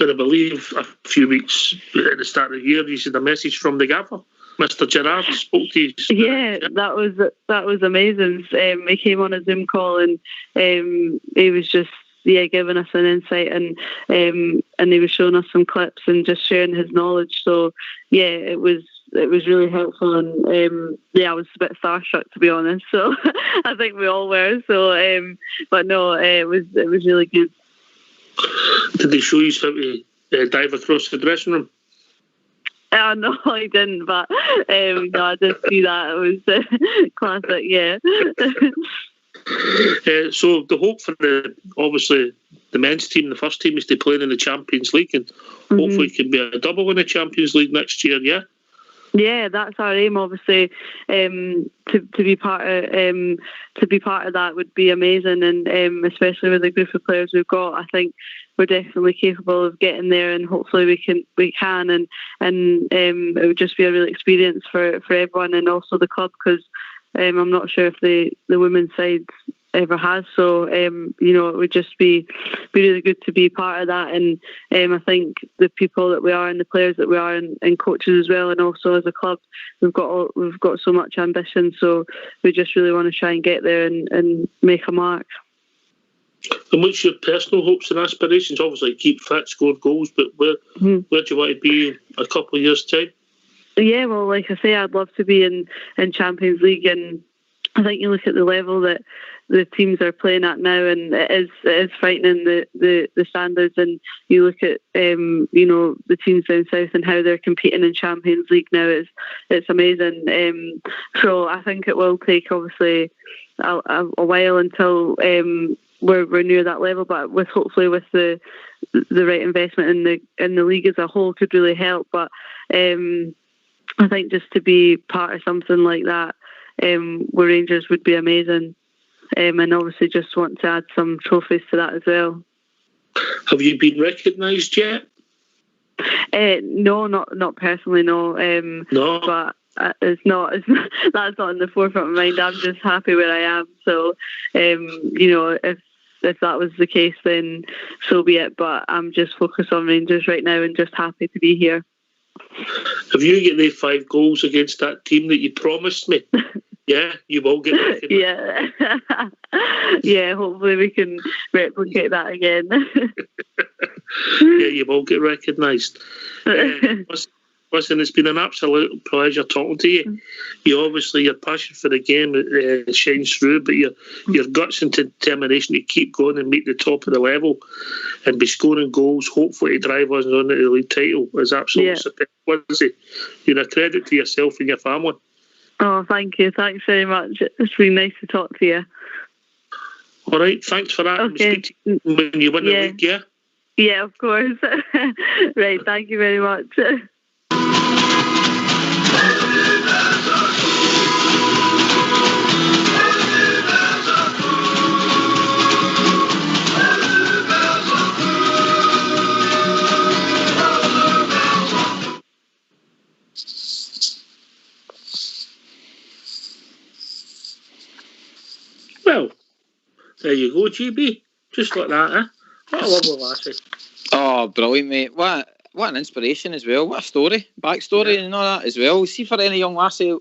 And I believe a few weeks at the start of the year, you had a message from the gaffer. Mr. Gerrard spoke to you. Yeah, that was amazing. He came on a Zoom call and he was just giving us an insight and he was showing us some clips and just sharing his knowledge. So it was really helpful, and I was a bit starstruck, to be honest. So I think we all were. So but no, it was really good. Did they show you how to dive across the dressing room? No, I didn't, but no, I did see that. It was classic, yeah. So the hope for obviously the men's team, the first team, is to play in the Champions League, and hopefully it can be a double in the Champions League next year. Yeah. Yeah, that's our aim. Obviously, to be part of that would be amazing, and especially with the group of players we've got, I think we're definitely capable of getting there, and hopefully we can, and it would just be a real experience for everyone and also the club, because I'm not sure if the women's side ever has. So it would just be really good to be part of that, and I think the people that we are and the players that we are and coaches as well, and also as a club, we've got so much ambition, so we just really want to try and get there and make a mark. And what's your personal hopes and aspirations? Obviously keep fit, score goals, but where do you want to be in a couple of years' time? Yeah, well, like I say, I'd love to be in Champions League, and I think you look at the level that the teams are playing at now, and it is frightening, the standards. And you look at the teams down south and how they're competing in Champions League now. It's amazing. So I think it will take obviously a while until we're near that level, but hopefully with the right investment in the league as a whole could really help. But I think just to be part of something like that, where Rangers would be amazing, and obviously just want to add some trophies to that as well. Have you been recognised yet? No, not personally, no. No, but it's not that's not in the forefront of my mind. I'm just happy where I am. So, if that was the case, then so be it. But I'm just focused on Rangers right now and just happy to be here. Have you get the 5 goals against that team that you promised me? Yeah, you will get recognised. Yeah. Yeah, hopefully we can replicate that again. Yeah, you will get recognised. Listen, it's been an absolute pleasure talking to you. Your passion for the game shines through, but your guts and determination to keep going and meet the top of the level and be scoring goals, hopefully to drive us on to the league title, is absolutely superb. You're a credit to yourself and your family. Oh, thank you. Thanks very much. It's been nice to talk to you. All right, thanks for that. Okay. When you win the league, yeah? Yeah, of course. Right, thank you very much. There you go, GB. Just like that, eh? What a lovely lassie. Oh, brilliant, mate. What an inspiration as well. What a story. Backstory and all that as well. See, for any young lassie,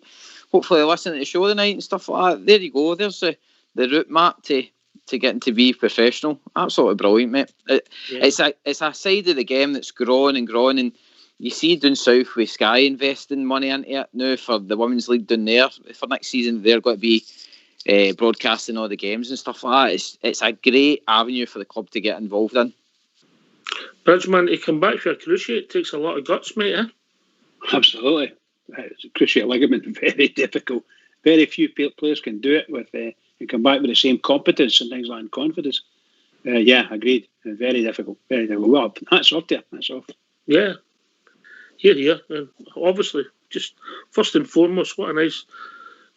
hopefully listening to the show tonight and stuff like that, there you go. There's the route map to getting to be professional. Absolutely brilliant, mate. It's a side of the game that's growing and growing, and you see down south with Sky investing money into it now for the Women's League down there. For next season, they're going to be broadcasting all the games and stuff like that. It's a great avenue for the club to get involved in. Bridgman, to come back for a cruciate takes a lot of guts, mate, eh? Absolutely. It's a cruciate ligament, very difficult. Very few players can do it with and come back with the same competence and things like confidence. Yeah, agreed. Very difficult. Very difficult. Well, that's off there. That's off. Yeah. Here. And obviously, just first and foremost, what a nice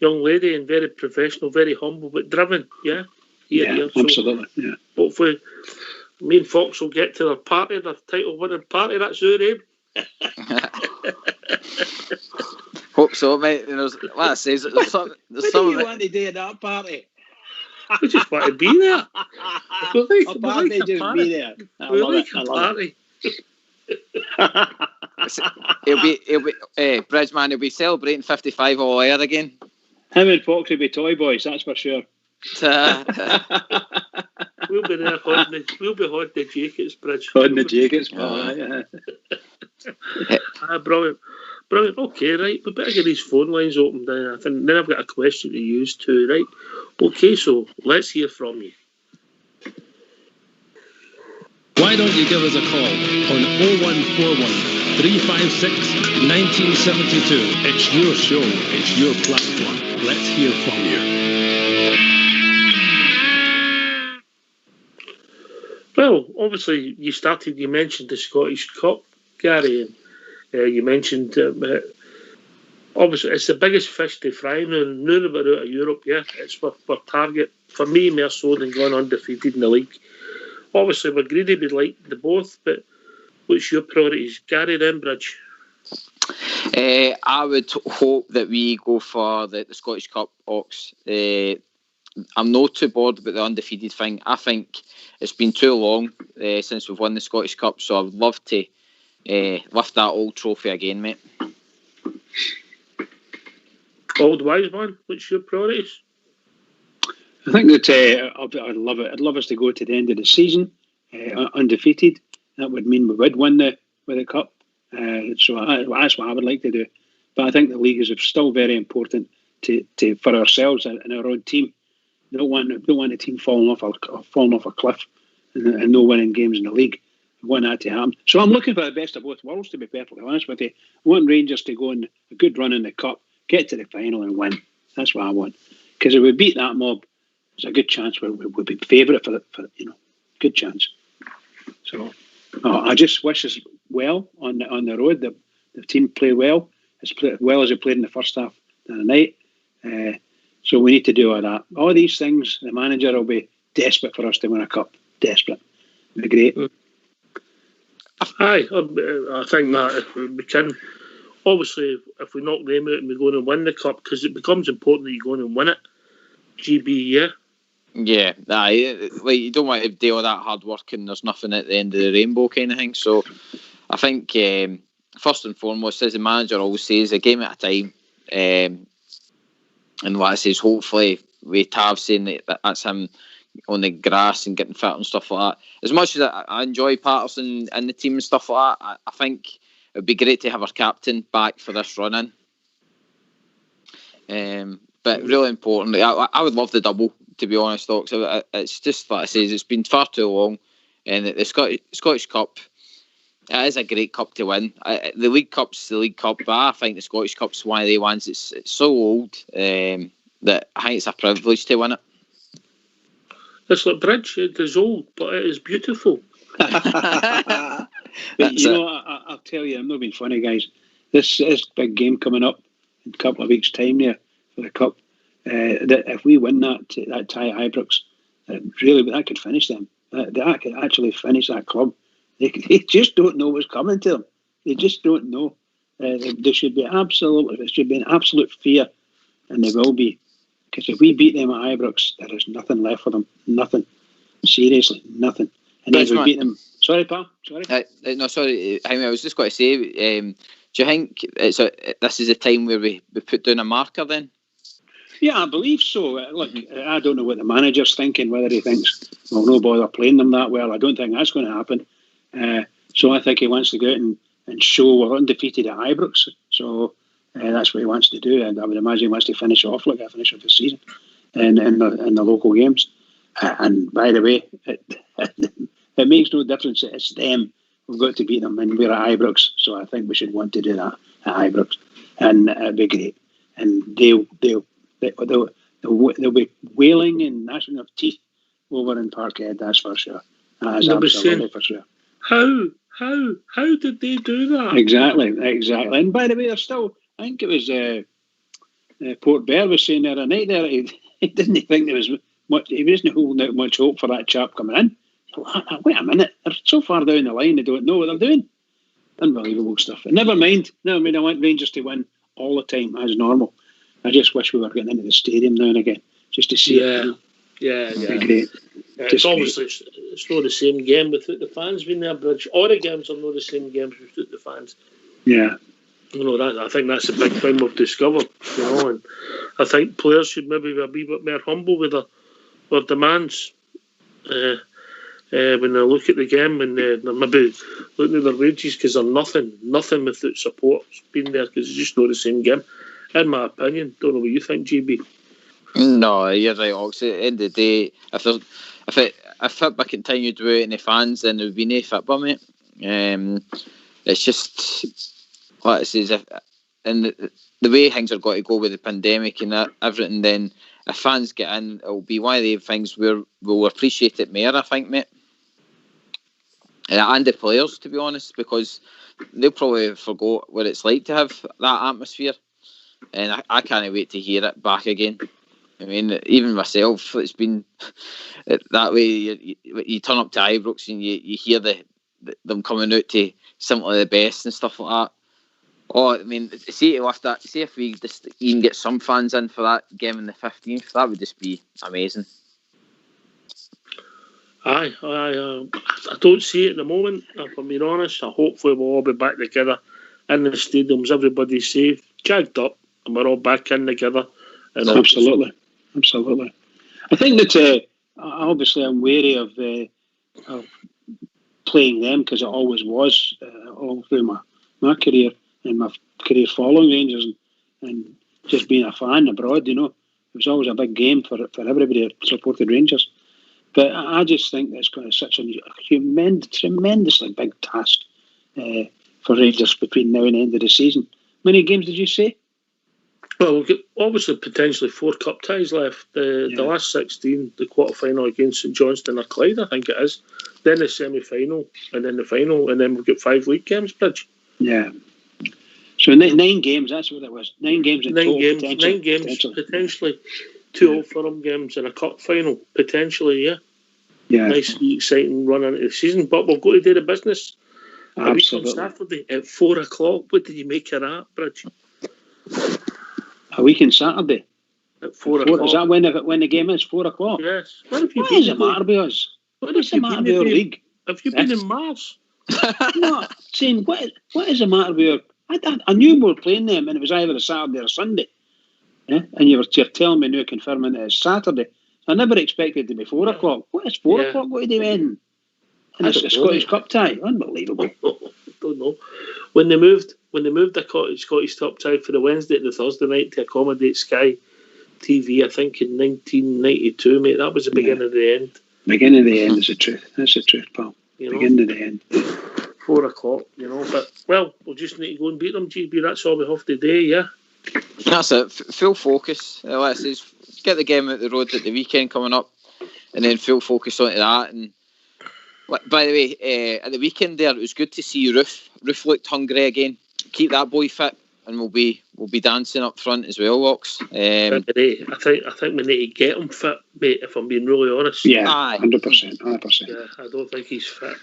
young lady and very professional, very humble, but driven. Yeah. Here. So absolutely. Yeah. Hopefully, me and Fox will get to their party, their title-winning party. That's our aim. Hope so, mate. There's, like I say, there's some what do you want to do at that party? We just want to be there. We a like just party. be there. We like a party. He'll be Bridgeman. He'll be celebrating 55 all air again. Him and Fox will be toy boys. That's for sure. We'll be there holding the jackets, Bridge. Holding the jackets, brilliant. Okay, right. We better get these phone lines opened. I think then I've got a question to use too, right? Okay, so let's hear from you. Why don't you give us a call on 0141 356 1972? It's your show. It's your platform. Let's hear from you. Well, obviously, you mentioned the Scottish Cup, Gary, and you mentioned, obviously, it's the biggest fish to fry now that we're out of Europe, yeah. It's for target, for me, more so than going undefeated in the league. Obviously, we're greedy, we'd like the both, but what's your priorities? Gary Rembridge? I would hope that we go for the Scottish Cup, Ox. I'm not too bored about the undefeated thing. I think it's been too long since we've won the Scottish Cup, so I would love to lift that old trophy again, mate. Old wise man, what's your priorities? I think that I'd love it. I'd love us to go to the end of the season undefeated. That would mean we would win the cup. So that's what I would like to do. But I think the league is still very important to for ourselves and our own team. Don't want the team falling off a cliff and no winning games in the league. I want that to happen. So I'm looking for the best of both worlds, to be perfectly honest with you. I want Rangers to go on a good run in the cup, get to the final and win. That's what I want. Because if we beat that mob, there's a good chance we'll be favourite for good chance. So I just wish us well on the road. The team play well. As well as it played in the first half of the night. So we need to do all that. All these things, the manager will be desperate for us to win a cup. Desperate. It'll be great. Aye, I think that if we can, obviously, if we knock them out and we go in and win the cup, because it becomes important that you go in and win it. GB, yeah? Yeah, aye. Like, you don't want to do all that hard work and there's nothing at the end of the rainbow kind of thing. So I think, first and foremost, as the manager always says, a game at a time. And what I say is, hopefully, with Tav saying that that's him on the grass and getting fit and stuff like that. As much as I enjoy Patterson and the team and stuff like that, I think it would be great to have our captain back for this run in. But really important. I would love the double, to be honest, Ox. It's just like I say, it's been far too long. And the Scottish Cup, it is a great cup to win. The League Cup's the League Cup, but I think the Scottish Cup's one of the ones. It's so old that I think it's a privilege to win it. It's like Bridge. It is old, but it is beautiful. But I'll tell you, I'm not being funny, guys. This big game coming up in a couple of weeks' time there for the cup. That if we win that tie at Ibrox, that could finish them. That could actually finish that club. They just don't know what's coming to them. They just don't know. There should be an absolute fear, and there will be, Because if we beat them at Ibrox, there is nothing left for them. Nothing. Seriously, nothing. And if we beat them... Sorry, pal. Sorry. No, sorry. I was just going to say, do you think this is a time where we put down a marker then? Yeah, I believe so. Look, I don't know what the manager's thinking, whether he thinks, well, no bother playing them that well. I don't think that's going to happen. So I think he wants to go out and show we're undefeated at Ibrox. So that's what he wants to do. And I would imagine he wants to finish off like I finished off the season in the local games. And by the way, it makes no difference. It's them. We've got to beat them, and we're at Ibrox. So I think we should want to do that at Ibrox, and it'd be great. And they'll be wailing and gnashing of teeth over in Parkhead. That's for sure. That's absolutely for sure. How did they do that? Exactly. And by the way, there's still. I think it was Port Bear was saying the other night there. He didn't think there was much. He wasn't holding out much hope for that chap coming in. Wait a minute, they're so far down the line they don't know what they're doing. Unbelievable stuff. And never mind, I want Rangers to win all the time as normal. I just wish we were getting into the stadium now and again just to see it. Yeah. Great. It's obviously it's not the same game without the fans being there, Bridge. All the games are not the same games without the fans. Yeah. I think that's a big thing we've discovered, and I think players should maybe be a wee bit more humble with their demands. When they look at the game and they're maybe looking at their wages because they're nothing without support being there because it's just not the same game, in my opinion. Don't know what you think, GB. No, you're right, Ox. At the end of the day, if football continued without any fans, then there would be no football, mate. It's just what it says, and the way things are going to go with the pandemic and everything, then if fans get in, it'll be one of the things where we'll appreciate it more, I think, mate. And the players, to be honest, because they'll probably forgot what it's like to have that atmosphere. And I can't wait to hear it back again. I mean, even myself, it's been that way. You turn up to Ibrox and you hear them coming out to Simply the Best and stuff like that. Oh, I mean, see if we just even get some fans in for that game on the 15th, that would just be amazing. I don't see it at the moment, if I'm being honest. Hopefully we'll all be back together in the stadiums, everybody's safe, jagged up, and we're all back in together. And Absolutely. I think that obviously I'm wary of playing them because it always was all through my career and my career following Rangers and just being a fan abroad, it was always a big game for everybody who supported Rangers. But I just think that's going to be such a tremendously big task for Rangers between now and the end of the season. How many games did you say? Well, we've got obviously potentially 4 cup ties left. The last 16, the quarter-final against St Johnstone or Clyde, I think it is. Then the semi-final, and then the final, and then we've got 5 league games, Bridge. Yeah. So 9 games, that's what it was. 9 games in total. 9 games, potentially 2 Old Firm games and a cup final, potentially, yeah. Nice, exciting run into the season. But we've got to do the business. Absolutely. A week on Saturday at 4 o'clock. What did you make of that, Bridge? A week on Saturday? At 4 o'clock. Is that when the game is? 4 o'clock? Yes. What is the matter with us? What's the matter with our league? Have you been in Mars? No, saying, what is the matter with our... I knew we were playing them and it was either a Saturday or a Sunday. Yeah? And you're telling me now, confirming that it's Saturday. I never expected it to be 4 o'clock. What is 4 o'clock? What are they in? And it's a Scottish Cup tie. Unbelievable. I don't know. When they moved the Scottish Cup tie for the Wednesday and the Thursday night to accommodate Sky TV, I think in 1992, mate, that was the beginning of the end. Beginning of the end is the truth. That's the truth, pal. Beginning of the end. 4 o'clock, but, well, we'll just need to go and beat them, GB. That's all we have to do, yeah? That's it. Full focus. Like I says, get the game out the road at the weekend coming up, and then full focus onto that. And by the way, at the weekend there, it was good to see Roof. Roof looked hungry again. Keep that boy fit, and we'll be dancing up front as well, Locks. I think we need to get him fit, mate. If I'm being really honest. Yeah, 100%. Yeah, I don't think he's fit.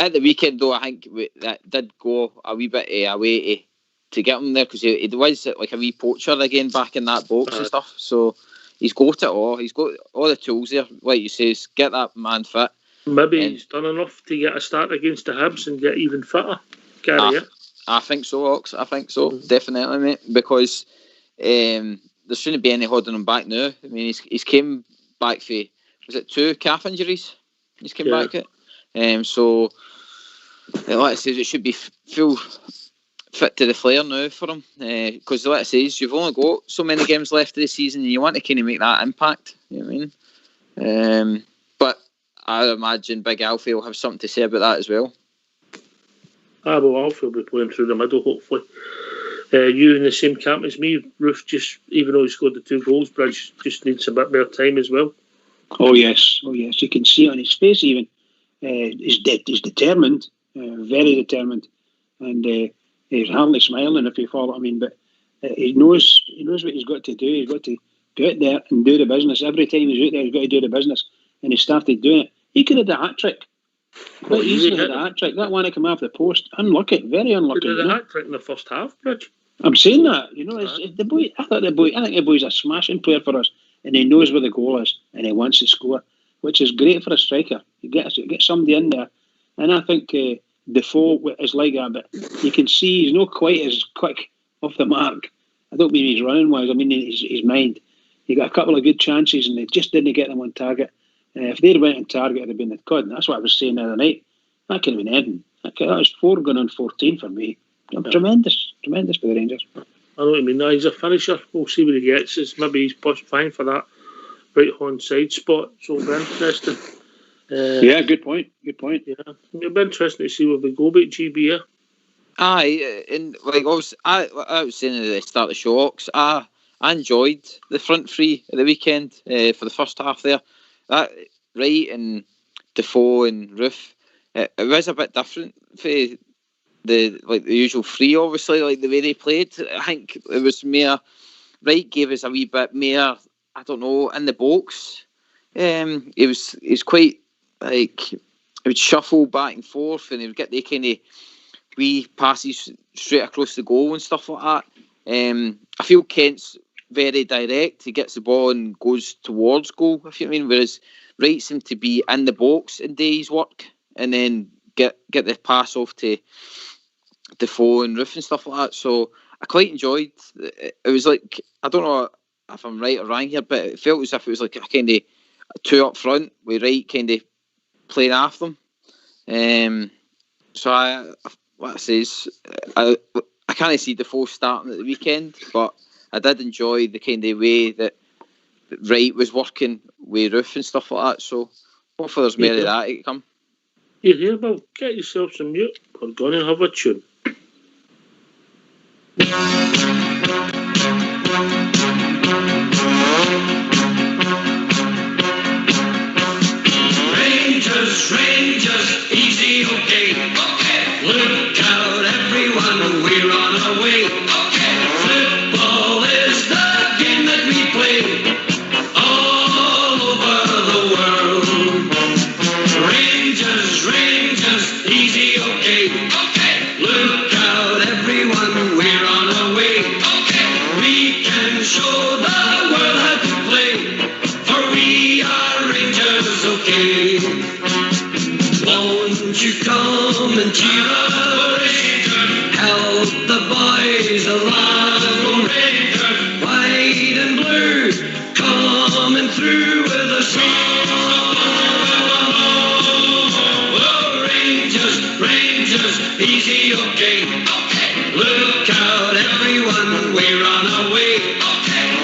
At the weekend, though, I think that did go a wee bit away to to get him there, because he was like a wee poacher again back in that box and stuff. So he's got it all. He's got all the tools there, like you say, get that man fit. Maybe he's done enough to get a start against the Hibs and get even fitter. Gary, I think so, Ox. I think so, definitely, mate. Because there shouldn't be any holding him back now. I mean, he's came back for, was it 2 calf injuries? He's came back at. So, like I says, it should be full fit to the flare now for him. Because, like I says, you've only got so many games left of the season, and you want to kind of make that impact. You know what I mean? But I imagine Big Alfie will have something to say about that as well. Well, Alfie will be playing through the middle, hopefully. You in the same camp as me, Roof, just even though he scored the 2 goals, Bridge just needs a bit more time as well. Oh yes. You can see it on his face even. He's determined, very determined, and he's hardly smiling, if you follow what I mean. But he knows what he's got to do. He's got to go out there and do the business. Every time he's out there, he's got to do the business, and he started doing it. He could have had a hat trick. Quite easily had a hat trick. That one to come off the post, unlucky, very unlucky. He did a hat trick in the first half, Bridge. I'm saying that, it's the boy. I think the boy's a smashing player for us, and he knows where the goal is, and he wants to score, which is great for a striker. You get somebody in there, and I think Defoe is like that, but you can see he's not quite as quick off the mark. I don't mean he's running wise. I mean his mind. He got a couple of good chances, and they just didn't get them on target. If they'd went on target, it'd have been the cod. That's what I was saying the other night. That could have been Eden. That was 4 going on 14 for me. Tremendous for the Rangers. I know what you mean. He's a finisher. We'll see what he gets. Maybe he's pushed fine for that right-hand side spot. So it'll be interesting. Good point. Yeah, it'll be interesting to see where we go about GB here. Aye, and like I was saying at the start of the show, Ox, I enjoyed the front three at the weekend for the first half there. That Wright and Defoe and Roof, it was a bit different for the usual three, obviously, like the way they played. I think it was more, Wright gave us a wee bit more, I don't know, in the box. He was quite like, he would shuffle back and forth, and he would get the kind of wee passes straight across the goal and stuff like that. I feel Kent's very direct. He gets the ball and goes towards goal, if you know what I mean, whereas Wright seemed to be in the box and do his work, and then get the pass off to Defoe and Roof and stuff like that. So I quite enjoyed it. It was like, I don't know if I'm right or wrong here, but it felt as if it was like a kind of 2 up front with Wright kind of playing after them. So I can't see Defoe starting at the weekend, but I did enjoy the kind of way that Wright was working with Roof and stuff like that. So hopefully there's more of that to come. You hear about, get yourself some mute. We're going to have a tune. Rangers, easy, okay. Look out, everyone, we're on our way. Football is the game that we play all over the world. Rangers, easy, okay. Look out, everyone, we're on our way. We can show the world how to play, for we are Rangers, okay. Won't you come and cheer us? Help the boys along. White and blue, coming through with a song. Oh, Rangers, easy, okay. Look out, everyone, we're on our way.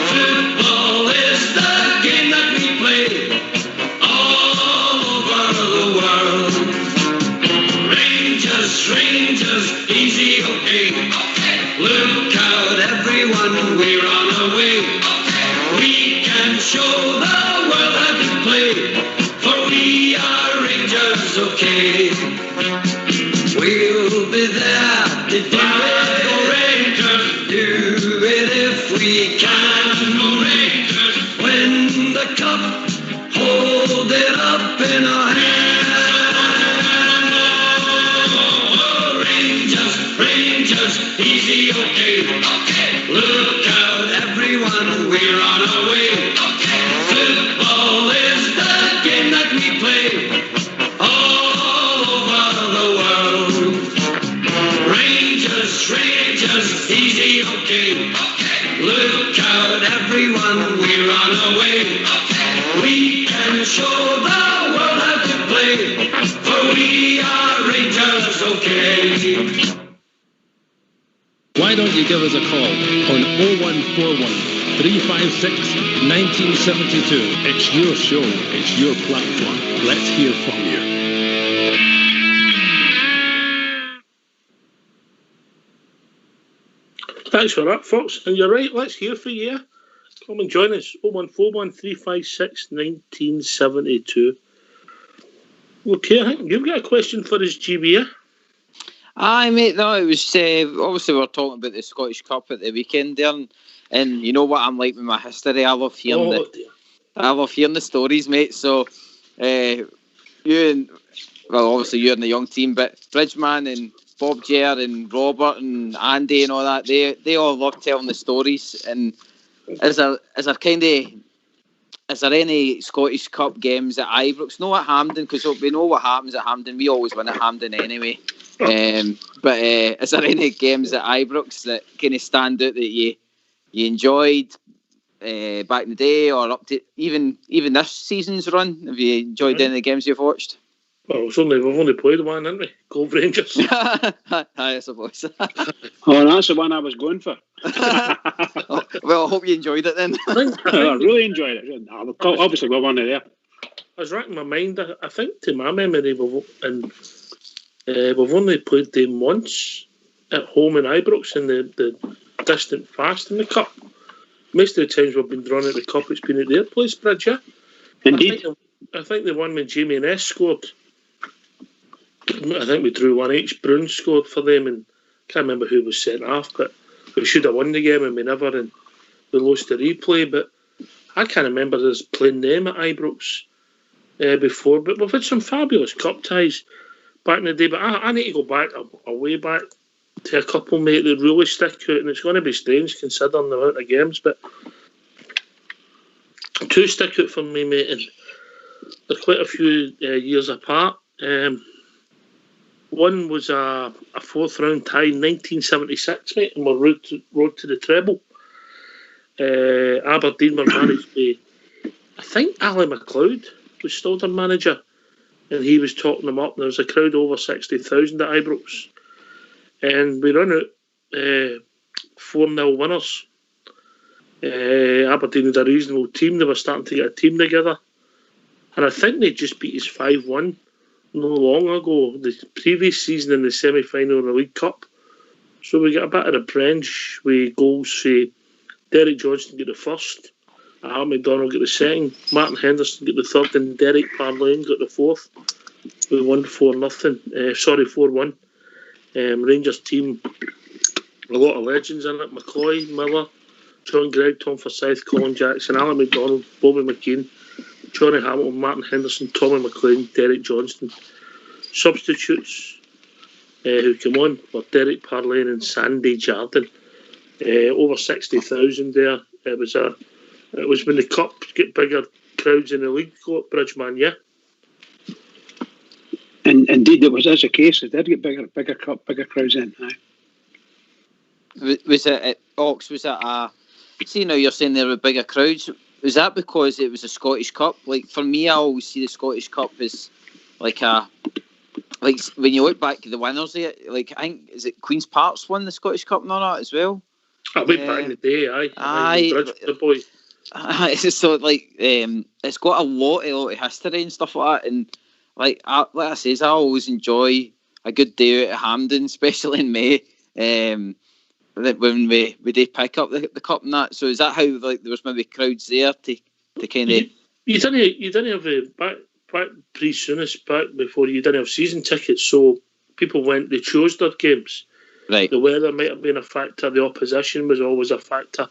Football is the game that we play all over the world. Rangers, easy, okay. Look out, everyone, we're on our way. We can show the world how to play, for we are Rangers, okay. We'll be there to do it, do it if we can. Win the cup, hold it up in our hands. Rangers, just easy, okay. Look out, everyone, we're on our way. Football is the game that we play all over the world. Rangers, easy, okay. Look out, everyone, we're on our way. We can show the world how to play, for we are Rangers, okay. Why don't you give us a call on 0141 356 1972. It's your show, it's your platform. Let's hear from you. Thanks for that, folks. And you're right, let's hear from you. Come and join us. 0141 356 1972. Okay, I think you've got a question for us, GB. Aye, mate, no, it was obviously we were talking about the Scottish Cup at the weekend there, and you know what I'm like with my history. I love hearing the stories, mate. So obviously you're in the young team, but Bridgeman and Bob Jer and Robert and Andy and all that, they all love telling the stories. And is there any Scottish Cup games at Ibrox? No, at Hampden, because we know what happens at Hampden. We always win at Hampden anyway. But is there any games at Ibrox that kind of stand out that you enjoyed back in the day, or up to even this season's run? Have you enjoyed any of the games you've watched? Well, we've only played one, haven't we? Cove Rangers. Aye, I suppose. Oh, that's the one I was going for. Well, I hope you enjoyed it then. I really enjoyed it. Obviously, we won it there. I was racking my mind. I think, to my memory, we've only played them once at home in Ibrox in the distant past in the Cup. Most of the times we've been drawn at the Cup, it's been at their place, Bridge, yeah? Indeed. I think the one when Jamie Ness scored, I think we drew 1-1. Bruin scored for them, and I can't remember who was sent off, but we should have won the game and we never, and we lost the replay. But I can't remember us playing them at Ibrox before, but we've had some fabulous cup ties back in the day. But I need to go back a way back to a couple, mate, that really stick out, and it's going to be strange considering the amount of games, but two stick out for me, mate, and they're quite a few years apart. One was a fourth round tie in 1976, mate, and we're road to the treble. Aberdeen were managed by, I think, Ali McLeod was still their manager, and he was talking them up. There was a crowd over 60,000 at Ibrox, and we run out 4-0 winners. Aberdeen had a reasonable team. They were starting to get a team together, and I think they just beat us 5-1 not long ago, the previous season in the semi-final of the League Cup. So we got a bit of the French with goals for Derek Johnston get the first, Al McDonald get the second, Martin Henderson get the third, and Derek Parlane got the fourth. We won 4-1. Rangers team, a lot of legends in it: McCoy, Miller, John Gregg, Tom Forsyth, Colin Jackson, Alan McDonald, Bobby McKean, Johnny Hamilton, Martin Henderson, Tommy McLean, Derek Johnston. Substitutes who came on were Derek Parlane and Sandy Jardine. Over 60,000 there. It was when the cup get bigger crowds in the league got Bridgeman, yeah. And indeed, it was as a case. It did get bigger crowds in. Aye. Was it at Ox? Was it see, now you're saying there were bigger crowds. Was that because it was a Scottish Cup? Like, for me, I always see the Scottish Cup as like when you look back at the winners there, like, I think, is it Queen's Park's won the Scottish Cup and all that as well? I went back in the day, aye. The boys. So, like, it's got a lot of history and stuff like that. And, like I say, I always enjoy a good day out at Hampden, especially in May. When we do pick up the cup and that. So is that how, like, there was maybe crowds there to kind of... You didn't have back pre-Soonest, back before you didn't have season tickets, so people they chose their games. Right. The weather might have been a factor, the opposition was always a factor.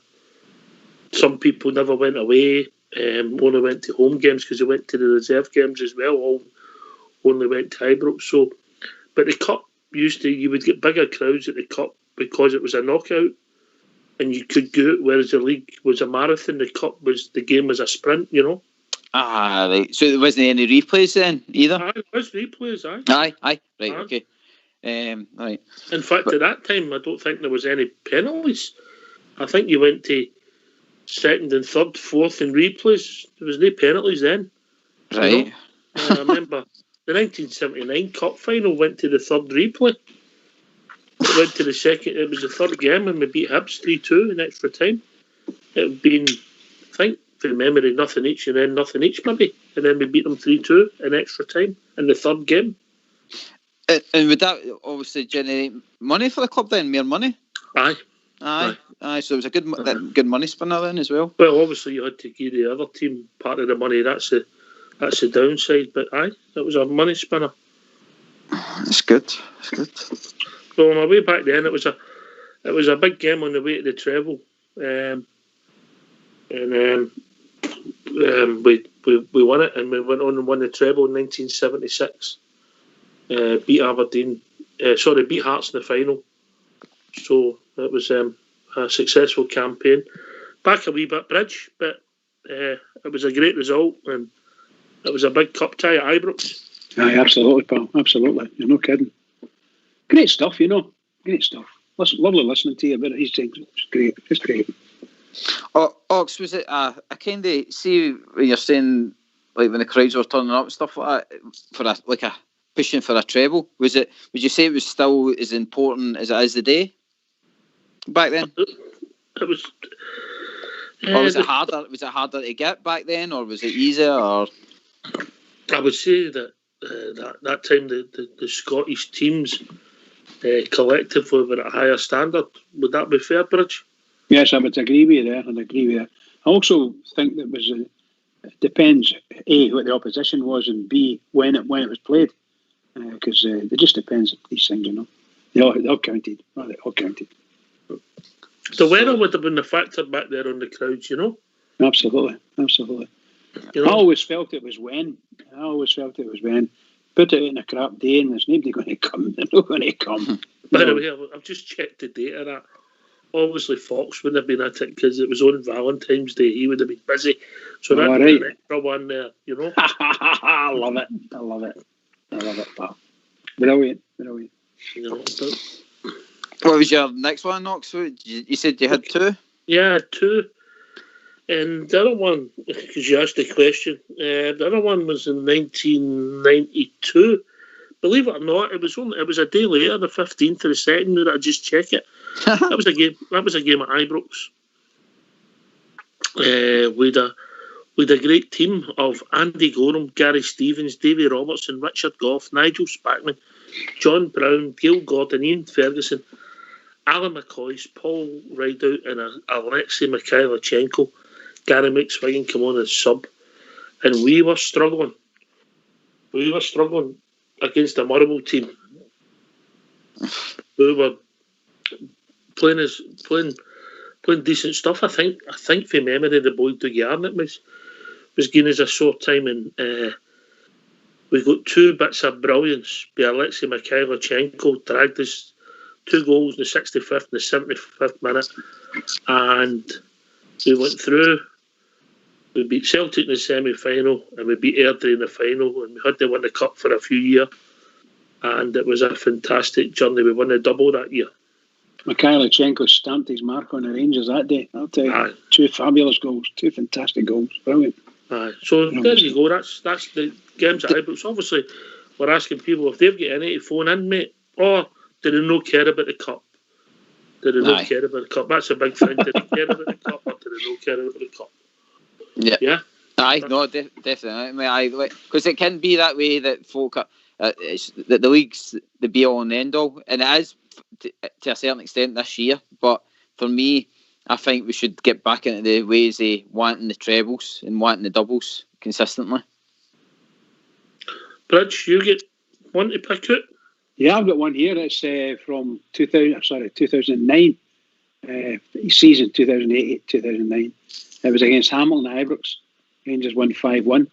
Some people never went away, only went to home games because they went to the reserve games as well, only went to Ibrox. So, but the cup you would get bigger crowds at the cup because it was a knockout, and you could go. Whereas the league was a marathon, the game was a sprint. Right. So there wasn't any replays then either. It was replays. Aye. Right. Okay. Right. In fact, at that time, I don't think there was any penalties. I think you went to second and third, fourth in replays. There was no penalties then. Right. I remember the 1979 Cup final went to the third replay. It went to the second. It was the third game, and we beat Hibs 3-2 in extra time. It had been, I think, from memory, nothing each, and then nothing each maybe, and then we beat them 3-2 in extra time in the third game. And would that obviously generate money for the club then? More money? Aye. So it was a good money spinner then as well. Well, obviously you had to give the other team part of the money. That's the downside. But that was a money spinner. That's good. So on our way back then, it was a big game on the way to the treble, and we won it, and we went on and won the treble in 1976. Beat Aberdeen. Beat Hearts in the final. So it was a successful campaign. Back a wee bit bridge, but it was a great result, and it was a big cup tie at Ibrox. Aye, absolutely, pal. Absolutely. You're no kidding. Great stuff, Great stuff. Lovely listening to you about these things. It's great. It's great. Ox, was it? I kind of see when you're saying like when the crowds were turning up and stuff like that for a pushing for a treble. Would you say it was still as important as it is today? Back then, it was. Or was it harder? Was it harder to get back then, or was it easier? Or I would say that that time the Scottish teams collectively were at a higher standard. Would that be fair, Bridge? Yes, I would agree with you there. I also think that it depends A, what the opposition was, and B, when it was played, because it just depends on these things, They all counted. They all counted. The weather would have been a factor back there on the crowds, Absolutely. I always felt it was when. Put it in a crap day and there's nobody going to come. They're not going to come. By the way, I've just checked the data that obviously Fox wouldn't have been at it because it was on Valentine's Day. He would have been busy. So that's an extra one there, I love it, pal. Brilliant. What was your next one, Knox? You said you had two? Yeah, two. And the other one, because you asked the question, the other one was in 1992. Believe it or not, it was a day later, the 15th of the 2nd. That I just check it. That was a game at Ibrox. With a great team of Andy Gorham, Gary Stevens, Davy Robertson, Richard Goff, Nigel Spackman, John Brown, Gail Gordon, Ian Ferguson, Alan McCoy, Paul Rideout, and Alexei Mikhailichenko. Gary McSwiggan come on as sub, and we were struggling. Against a Motherwell team. We were playing decent stuff. I think from memory the boy Doug Yarnett was giving us a short time, and we got two bits of brilliance by Alexei Mikhailichenko, dragged us 2 goals in the 65th and the 75th minute, and we went through. We beat Celtic in the semi-final, and we beat Airdrie in the final, and we had to win the cup for a few years, and it was a fantastic journey. We won the double that year. Mikhailichenko stamped his mark on the Rangers that day. I'll tell you, 2 fabulous goals, 2 fantastic goals, brilliant. So there you go. That's the games at Ibrox. Obviously, we're asking people if they've got any to phone in, mate, or do they not care about the cup? Do they not care about the cup? That's a big thing. Do they care about the cup, or do they not care about the cup? Yeah. Aye, no, definitely. Because it can be that way that folk are, that the league's the be all and end all, and it is to a certain extent this year. But for me, I think we should get back into the ways of wanting the trebles and wanting the doubles consistently. Bridge, you get one to pick out? Yeah, I've got one here. It's from 2009 season, 2008-2009. It was against Hamilton at Ibrox. Rangers won 5-1.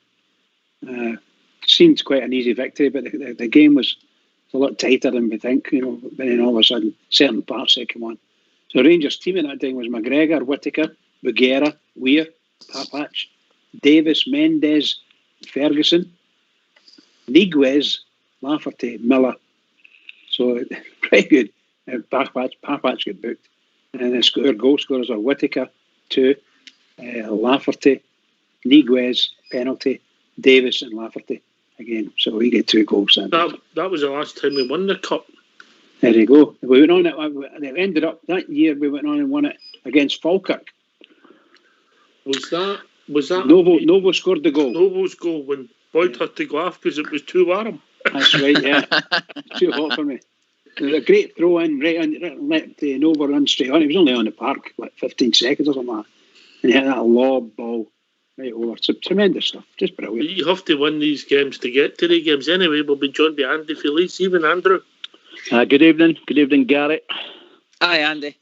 Seemed quite an easy victory, but the game was It's a lot tighter than we think, you know, but then all of a sudden, certain parts that come on. So Rangers' team at that time was McGregor, Whittaker, Bugera, Weir, Papach, Davis, Mendes, Ferguson, Niguez, Lafferty, Miller. So pretty good. Papach got booked. And then our goal scorers are Whittaker, 2, Lafferty, Niguez, penalty, Davis and Lafferty again. So we get 2 goals. That was the last time we won the cup. There you go. We went on it. They ended up that year. We went on and won it against Falkirk. Was that Novo scored the goal. Novo's goal when Boyd had to go off because it was too warm. That's right. Yeah, too hot for me. It was a great throw in, right on, let Novo run straight on. He was only on the park like 15 seconds or something like that, and he had that lob ball right over. It's tremendous stuff. Just brilliant. You have to win these games to get to the games. Anyway, we'll be joined by Andy Felice, even Andrew. Good evening. Good evening, Gary. Hi, Andy.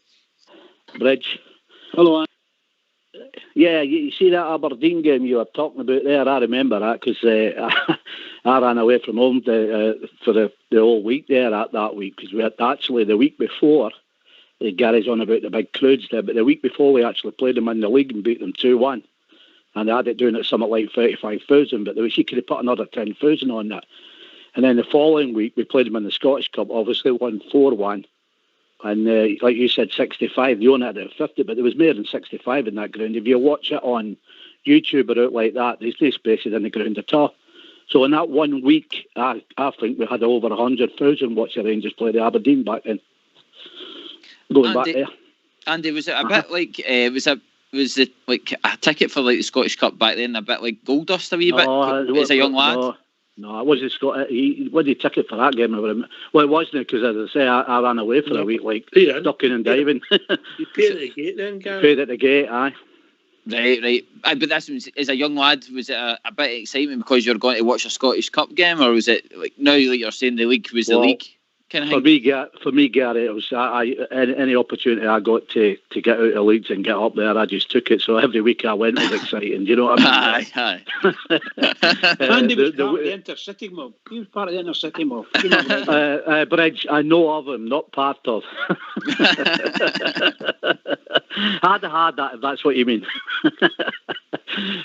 Bridge. Hello, Andy. Yeah, you see that Aberdeen game you were talking about there? I remember that because I ran away from home for the whole week there that week because we had actually the week before, Gary's on about the big crowds there, but the week before we actually played them in the league and beat them 2-1. And they had it doing it something like 35,000, but you could have put another 10,000 on that. And then the following week we played them in the Scottish Cup, obviously won 4-1. And like you said, 65, you only had it at 50, but there was more than 65 in that ground. If you watch it on YouTube or out like that, there's no spaces in the ground at all. So in that 1 week, I think we had over 100,000 watch the Rangers play the Aberdeen back then. Going back there. Andy, was it a bit like, was it like a ticket for like the Scottish Cup back then, a bit like gold dust a wee bit as a young lad? No, it wasn't Scott. He won the ticket for that game. Well, it wasn't because, as I say, I ran away for a week, like ducking and diving. You paid at the gate then, Gary? Paid at the gate, aye. Right. But this was, as a young lad, was it a bit of excitement because you're going to watch a Scottish Cup game, or was it like now, like you're saying, the league was the league kind of thing? For me, Gary, it was any opportunity I got to get out of Leeds and get up there, I just took it. So every week I went was exciting. Do you know what I mean? Aye. Andy was part of the Intercity mob. He was part of the Intercity mob. Bridge, I know of him, not part of. I'd have had that if that's what you mean.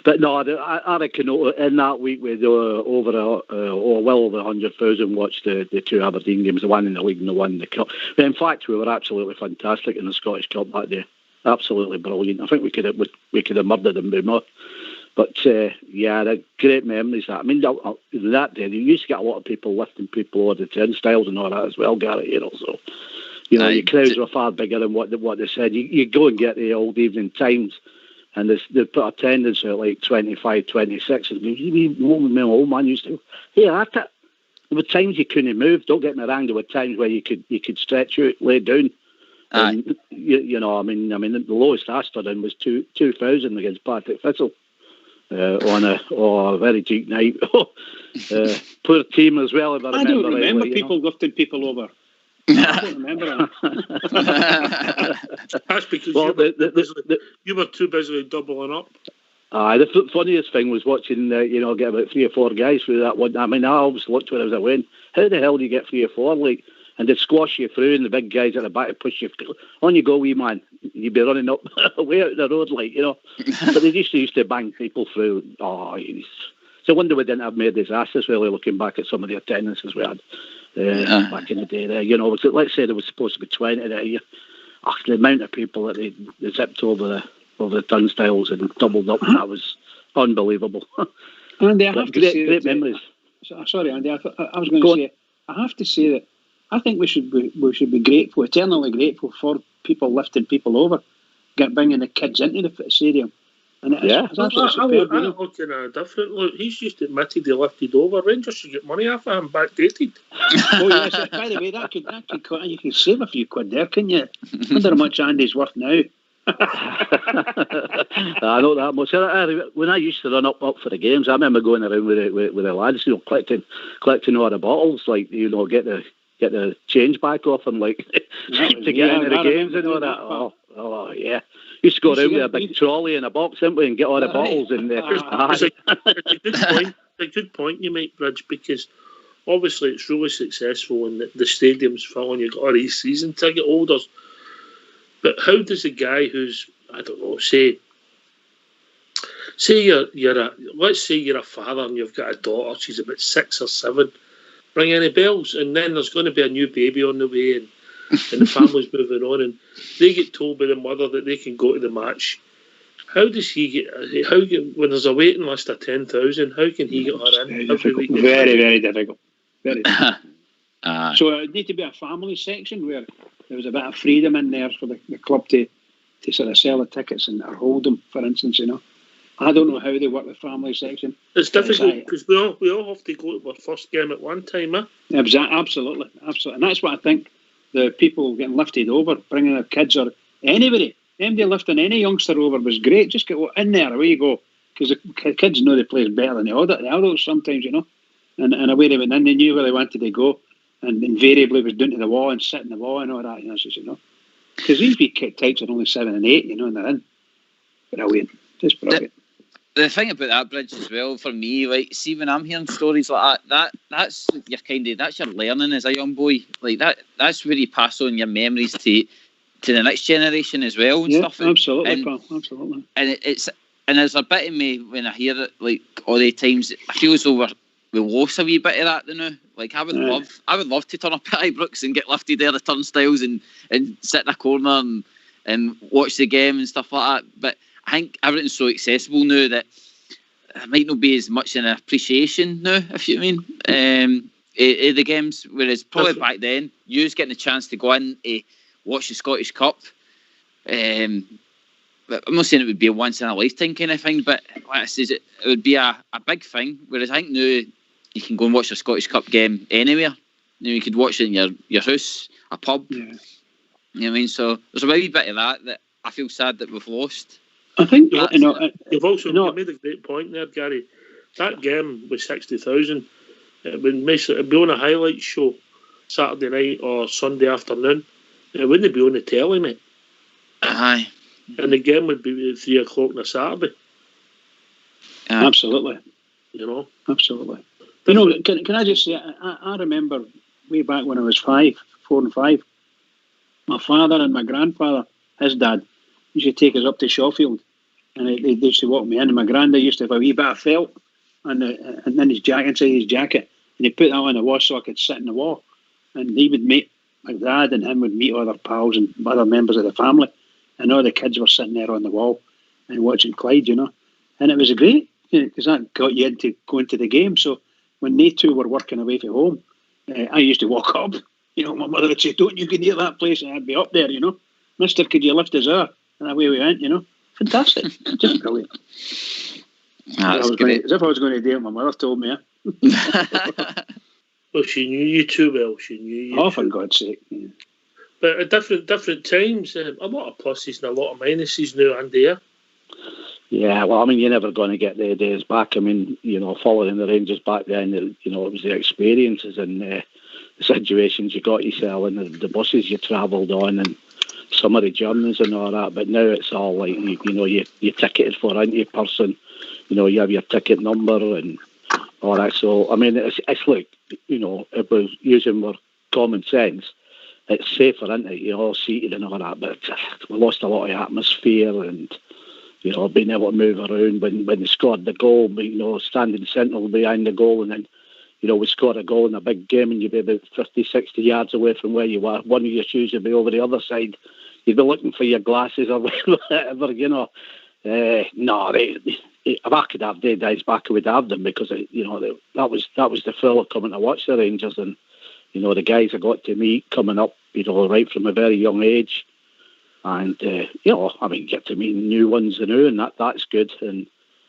But no, I reckon in that week we well over 100,000 watched the 2 Aberdeen games, the one in the league and the one in the cup. But in fact, we were absolutely fantastic in the Scottish Cup that day. Absolutely brilliant. I think we could have murdered them more. But they're great memories. I mean, that day you used to get a lot of people lifting people over the turnstiles and all that as well, Gary. You know, so your crowds were far bigger than what they said. You go and get the old Evening Times, and they put attendance at like 25, 26. And my old man used to, at it. There were times you couldn't move. Don't get me wrong. There were times where you could stretch out, lay down. And, you know, I mean, the lowest I stood in was 2,000 against Partick Thistle on a very deep night. Poor team as well. If I don't remember people lifting people over. I don't remember that. That's because you were too busy doubling up. The funniest thing was watching, get about 3 or 4 guys through that one. I mean, I always looked when I was away. How the hell do you get 3 or 4? Like, and they'd squash you through, and the big guys at the back would push you. On you go, wee man. You'd be running up way out the road, like, you know. But they just used to bang people through. Oh, it's a wonder we didn't have more disasters, really, looking back at some of the attendances we had back in the day there. You know, let's say there was supposed to be 20 there. The amount of people that they zipped over the turnstiles and doubled up, that was unbelievable. Andy, I have to say great memories. Sorry, Andy, I was going to say, I have to say that I think we should be grateful, eternally grateful for people lifting people over, bringing the kids into the stadium. And it's absolutely superb. I look in a different look. He's just admitted he lifted over. Rangers should get money off him, backdated. Oh yes, by the way, that could you can save a few quid there, can you? I wonder how much Andy's worth now. I know that much. When I used to run up for the games, I remember going around with the lads, collecting all the bottles, like, get the change back off them, like, to get into the games and all that. Oh yeah. Used to go around with a big trolley and a box, didn't we, and get all the bottles in there. It's a good point you make, Bridge, because obviously it's really successful and the stadium's full and you've got all these season ticket holders. But how does a guy who's, I don't know, say let's say you're a father and you've got a daughter, she's about 6 or 7, ring any bells? And then there's going to be a new baby on the way and the family's moving on and they get told by the mother that they can go to the match. How does he get, when there's a waiting list of 10,000, how can he get her in every week? Very, very difficult. Very difficult. So it would need to be a family section where there was a bit of freedom in there for the club to sort of sell the tickets and or hold them, for instance, you know. I don't know how they work the family section. It's difficult because we all have to go to our first game at one time, eh? Absolutely. And that's what I think the people getting lifted over, bringing their kids or anybody lifting any youngster over was great. Just get in there, away you go. Because the kids know the place better than the adults sometimes, you know. And away they went in, they knew where they wanted to go. And invariably it was down to the wall and sitting the wall and all that, you know. Because these wee types are only 7 and 8, you know, and they're in. Brilliant. Just brilliant. The thing about that bridge as well, for me, like, see when I'm hearing stories like that's your learning as a young boy. Like that's where you pass on your memories to the next generation as well and stuff. Absolutely, pal. Absolutely. And there's a bit of me when I hear it, like all the times, I feel as though we lost a wee bit of that, you know. Like I would love to turn up at Ibrox and get lifted there the turnstiles and sit in a corner and watch the game and stuff like that. But I think everything's so accessible now that there might not be as much an appreciation now, if you mean, the games. Whereas probably back then, you was getting a chance to go in to watch the Scottish Cup. But I'm not saying it would be a once in a lifetime kind of thing, but like I said, it would be a big thing. Whereas I think now you can go and watch a Scottish Cup game anywhere. You could watch it in your house, a pub. Yeah. You know what I mean? So there's a wee bit of that I feel sad that we've lost. I think you've also made a great point there, Gary. That game with 60,000, it would be on a highlight show Saturday night or Sunday afternoon. It wouldn't be on the telly, mate. Aye. And the game would be at 3 o'clock on a Saturday. Absolutely. You know? Absolutely. You know, can I just say, I remember way back when I was 4 and 5, my father and my grandfather, his dad, used to take us up to Shawfield, and they used to walk me in. And my granddad used to have a wee bit of felt and then inside his jacket, and he put that on the wall so I could sit in the wall. And he would meet my dad, and him would meet other pals and other members of the family, and all the kids were sitting there on the wall and watching Clyde, you know. And it was great because that got you into going to the game. So when they two were working away from home, I used to walk up. You know, my mother would say, "Don't you get near that place," and I'd be up there, you know. "Mister, could you lift us up?" And away we went, you know. Fantastic. Just brilliant. That's great. As if I was going to do it, my mother told me. Well, she knew you too well. She knew you. Oh, for God's sake. Yeah. But at different times, a lot of pluses and a lot of minuses now and there. Yeah, well, I mean, you're never going to get the days back. I mean, you know, following the Rangers back then, you know, it was the experiences and the situations you got yourself and the buses you travelled on and some of the journeys and all that. But now it's all like, you know, you're ticketed for, aren't you, person? You know, you have your ticket number and all that. So, I mean, it's like, you know, if we're using more common sense, it's safer, isn't it? You're all seated and all that. But we lost a lot of atmosphere and, you know, being able to move around when they scored the goal, you know, standing central behind the goal, and then, you know, we scored a goal in a big game and you'd be about 50, 60 yards away from where you were. One of your shoes would be over the other side. You'd be looking for your glasses or whatever, you know. If I could have their days back, I would have them because, you know, that was the thrill of coming to watch the Rangers. And, you know, the guys I got to meet coming up, you know, right from a very young age. And, you know, I mean, get to meet new ones anew, and that's good. And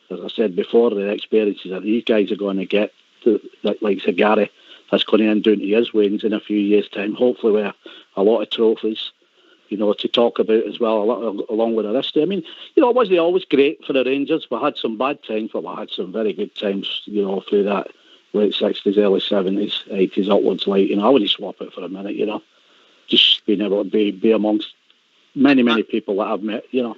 as I said before, the experiences that these guys are going to get, like Sir Gary, that's going to end down to his wings in a few years' time, hopefully with a lot of trophies, you know, to talk about as well, along with the rest. I mean, you know, it wasn't always great for the Rangers. We had some bad times, but we had some very good times, you know, through that late 60s, early 70s, 80s upwards. Like, you know, I wouldn't swap it for a minute, you know. Just being able to be amongst many people that I've met, you know.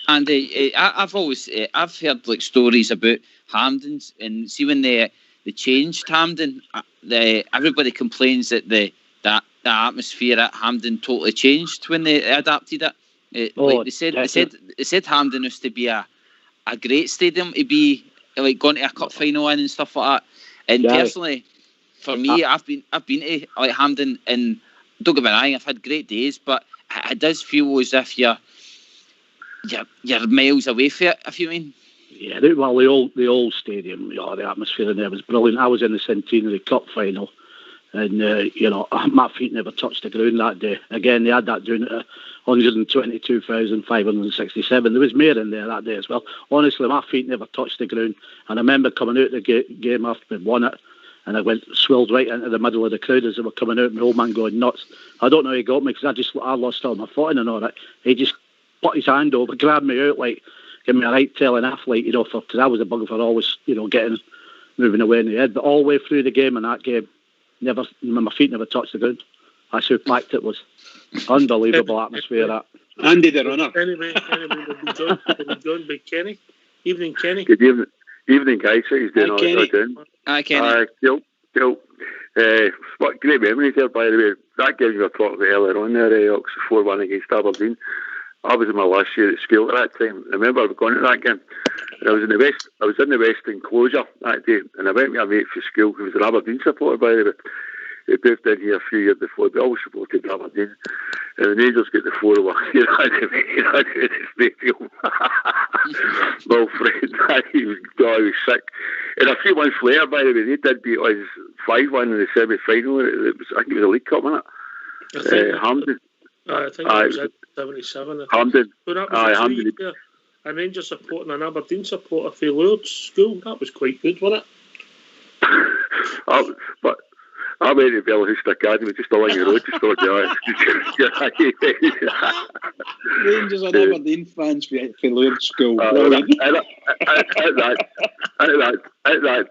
And I've heard like stories about Hampdens, and see when they they changed Hampden. Everybody complains that the atmosphere at Hampden totally changed when they adapted it. They said Hampden used to be a great stadium to be like going to a cup final in and stuff like that. And personally, for me, I've been to like Hampden, and don't get me wrong, I've had great days, but it does feel as if you're miles away from it, if you mean. Yeah, the old stadium, the atmosphere in there was brilliant. I was in the Centenary Cup final, and my feet never touched the ground that day. Again, they had that down at 122,567. There was more in there that day as well. Honestly, my feet never touched the ground. And I remember coming out of the game after we won it, and I swilled right into the middle of the crowd as they were coming out. My old man going nuts. I don't know how he got me, because I lost all my footing and all that. He just put his hand over, grabbed me out, like, give me a right telling athlete, because I was a bugger for always, moving away in the head. But all the way through the game in that game, my feet never touched the ground. That's how packed it was. Unbelievable atmosphere, that. Andy the runner. Anyway, we'll be joined by Kenny. Evening, Kenny. Good evening. Evening, guys. How you doing? Hi, Kenny. Cool. What great memories there, by the way. That game you were talking about earlier on there, Oxford 4-1 against Aberdeen. I was in my last year at school at that time. I remember going to that game. And I was in the West enclosure that day, and I went with a mate for school who was an Aberdeen supporter, by the way. He moved in here a few years before, but always supported Aberdeen. And the Rangers get the 4-1. He ran out of the stadium. My friend, he was sick. And a few months later, by the way, they did beat us 5-1 in the semi-final. I think it was a League Cup, wasn't it? Hampden. I think it was at 77. Hampden. So that was Hampden. A Rangers supporting an Aberdeen supporter for Lourdes School. That was quite good, wasn't it? But I went to Bellhurst Academy just along the road to start the Rangers and Aberdeen fans for Lourdes School. At that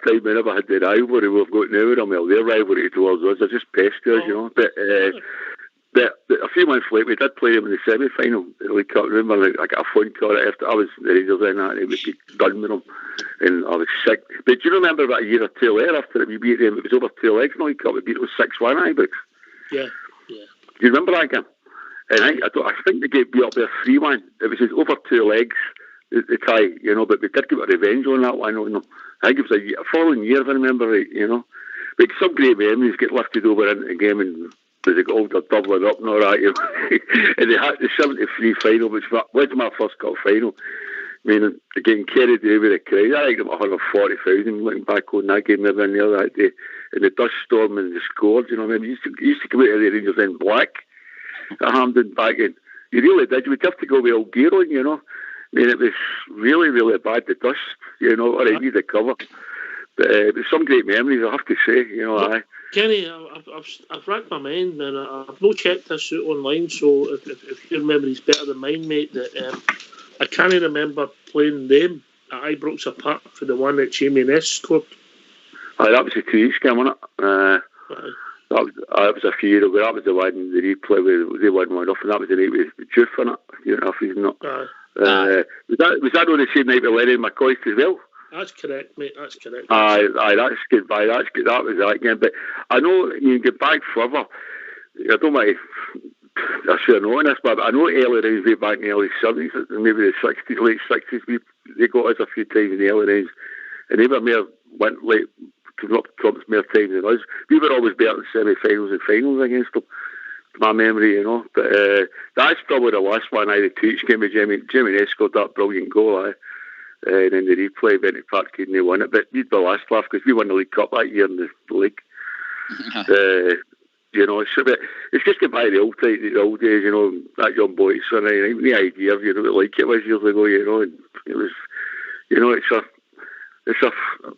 time, we never had the rivalry we've got now. Well, their rivalry towards us are just pest us, But a few months later, we did play them in the semi-final. I remember I got a phone call after I was the Rangers in that, and we'd be done with them, and I was sick. But do you remember about a year or two later after we beat them? It was over 2 legs in the League Cup. We beat them 6-1, Ibrox. Yeah. Do you remember that game? And I think they get beat up there 3-1. It was just over 2 legs, the tie, but we did get a revenge on that one on them. I think it was a following year, if I remember right, But some great memories get lifted over into the game, and they got all the doubling up and all that, And they had the 73 final, which was my first cup final. I mean, getting carried away with the crowd. I think there were 140,000 looking back on that game ever in there that day. And the dust storm and the scores, I mean, you used to come out of the Rangers in black at Hampden back in. You really did. You would have to go with all gear on, I mean, it was really, really bad, the dust, or I need the cover. But it was some great memories, I have to say, aye. Kenny, I've racked my mind, and I've no checked this out online, so if your memory's better than mine, mate, that I can't remember playing them at Ibrox apart for the one that Jamie Ness scored. Aye, that was the 2 weeks game, wasn't it? That was a few years ago. That was the one, the replay where they won 1-0, and that was the night with Juve, wasn't it? If he's not. Was that on the same night with Lenny McCoist as well? That's correct, mate. That's correct. Aye, that's good. That's good. That was that game. But I know you get back further. I don't want to. I should know this, but I know early rounds way back in the early 70s, maybe the 60s, late 60s. They got us a few times in the early rounds, and they were went late, coming up Trump's more times than us. We were always better in semi-finals and finals against them. To my memory, But that's probably the last one. The 2 weeks game with Jamie Ness scored that brilliant goal. And then the replay, Benny Park and they won it. But we'd the last laugh because we won the League Cup that year in the league. It's just get back to the old days, that young boy, son. The idea of what like it was years ago, and it was, it's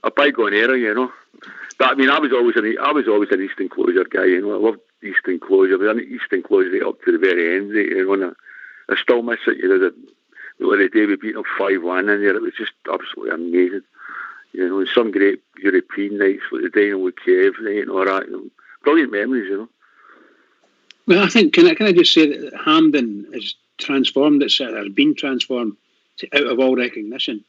a bygone era, But I mean, I was always an East Enclosure guy, I loved East Enclosure. I was an East Enclosure right up to the very end, and I still miss it, the day we beat them 5-1 in there, it was just absolutely amazing. And some great European nights like the Dynamo Kiev night and all that. Brilliant memories, Well, I think, can I just say that Hampden has transformed itself, has been transformed out of all recognition.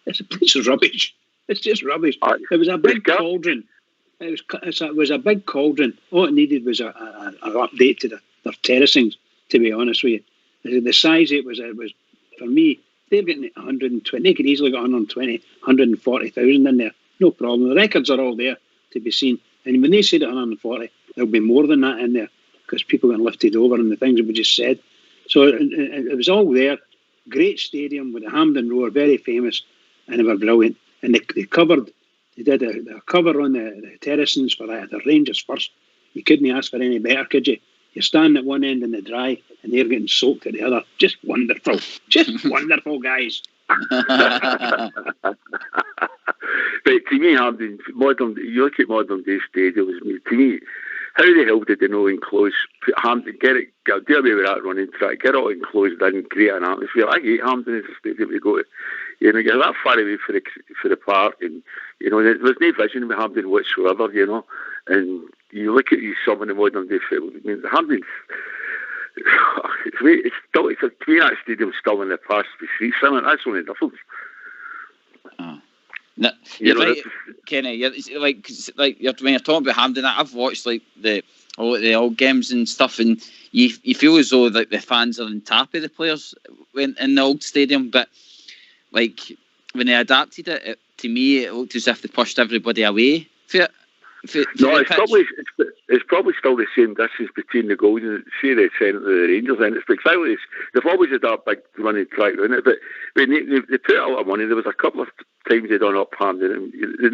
It's a piece of rubbish. It's just rubbish. It was a big cauldron. It was a big cauldron. All it needed was an update to their terracings, to be honest with you. The size it was for me, they're getting 120. They could easily get 120, 140,000 in there. No problem. The records are all there to be seen. And when they said 140, there'll be more than that in there because people get lifted over and the things that we just said. So it was all there. Great stadium with the Hampden Roar, very famous, and they were brilliant. And they did a cover on the terracings for the Rangers first. You couldn't ask for any better, could you? You're standing at one end in the dry and they're getting soaked at the other. Just wonderful. Just wonderful, guys. But to me, Hampden, you look at modern day stadiums, to me, how the hell did they know enclose Hampden, do away with that running track, get it all enclosed in, create an atmosphere. I hate Hampden as a stadium to go to. You know, you're that far away for the park, and you know, there's no vision with Hampden whatsoever, you know. And you look at some of the modern day football, I mean, Hampden's to me that stadium's still in the past the streets. That's only the difference. No, you're right, Kenny. When you're talking about Hampden, I've watched like the old games and stuff, and you feel as though like the fans are on top of the players in the old stadium. But like when they adapted it, to me it looked as if they pushed everybody away. No, it's probably still the same distance between the goals and say the centre of the Rangers, and it's exactly they've always had that big running track around it. But when they put a lot of money, there was a couple of times they done up Hampden, and they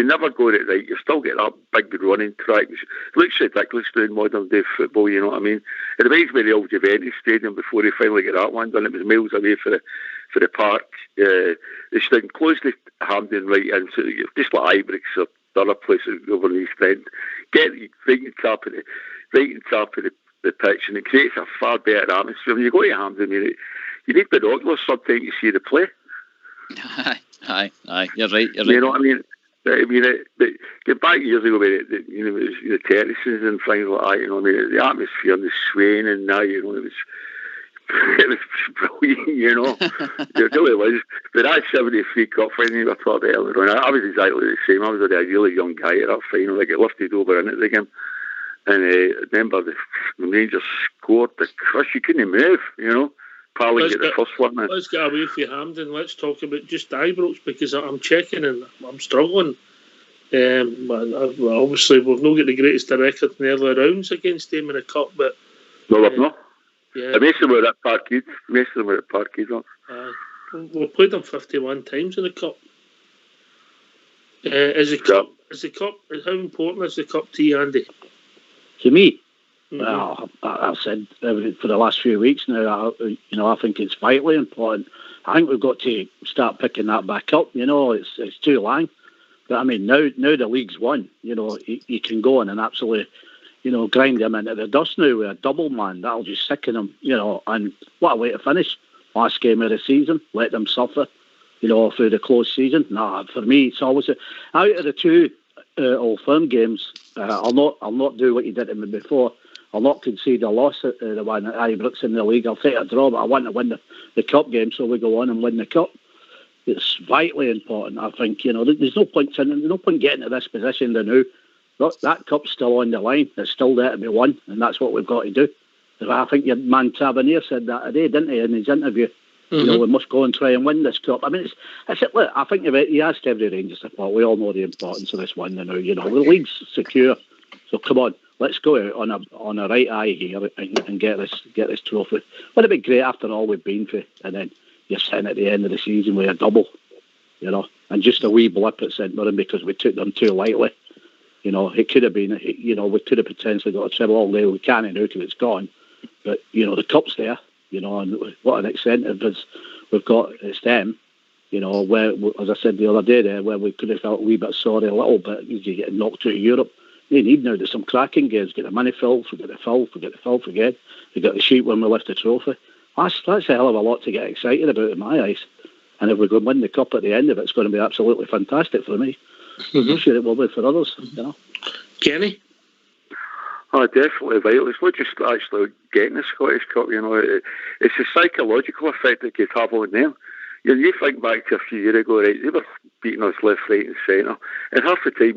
never got it right. You still get that big running track. It looks ridiculous in modern day football. You know what I mean? It reminds me of the old Juventus Stadium before they finally get that one done. It was miles away for the park. They still closed the Hampden right in, so just like Ibrox or the other places over in the East End, get right in top of the pitch, and it creates a far better atmosphere. When you go to Hampden, you need binoculars sometimes to see the play. Aye, you're right. You know what I mean? Get back years ago with the terraces and things like that. You know, I mean, the atmosphere and the swaying and that. You know, it was brilliant, you know. It really was. But that 73 Cup final we were talking about earlier on, I was exactly the same. I was a really young guy at that final. I got lifted over in it again. And I remember the Rangers scored the crush. You couldn't move, you know. Probably get the first one. Let's get away from Hampden. Let's talk about just Ibrox, because I'm checking and I'm struggling. Obviously, we've not got the greatest record in the early rounds against them in the Cup, but... No, we've not. Yeah. Most of them were at Parkhead. We've played them 51 times in the Cup. Is the Cup? How important is the Cup to you, Andy? To me, well, I've said for the last few weeks now. I think it's vitally important. I think we've got to start picking that back up. You know, it's too long. But I mean, now the league's won. You know, you can go on and absolutely, grind them into the dust now with a double man. That'll just sicken them, and what a way to finish. Last game of the season, let them suffer, through the close season. Nah, for me, it's always out of the two Old Firm games. I'll not do what you did to me before. I'll not concede a loss at the one at Ibrox in the league. I'll take a draw, but I want to win the cup game, so we go on and win the cup. It's vitally important. I think there's no point getting to this position now. That cup's still on the line. It's still there to be won, and that's what we've got to do. I think your man Tavernier said that today, didn't he, in his interview? Mm-hmm. We must go and try and win this cup. I mean, look, I think he asked every Rangers support. We all know the importance of this one now. The league's secure, so come on, let's go out on a right eye here and get this trophy. Would it be great after all we've been through, and then you're sitting at the end of the season with a double, and just a wee blip at St Mirren because we took them too lightly. It could have been, we could have potentially got a treble all day. We can't now because it's gone. But, the cup's there, and what an incentive we've got. It's them, where, as I said the other day there, where we could have felt a wee bit sorry a little bit. You get knocked out of Europe. They need now to some cracking games. Get the money filled, forget the filth again. They got the sheet when we lift the trophy. That's a hell of a lot to get excited about in my eyes. And if we go and win the cup at the end of it, it's going to be absolutely fantastic for me. Mm-hmm. I'm sure it will be for others, Kenny? Oh, definitely vital. It's not just actually getting the Scottish Cup, It's a psychological effect that could have on them. You think back to a few years ago, right? They were beating us left, right, and centre, and half the time,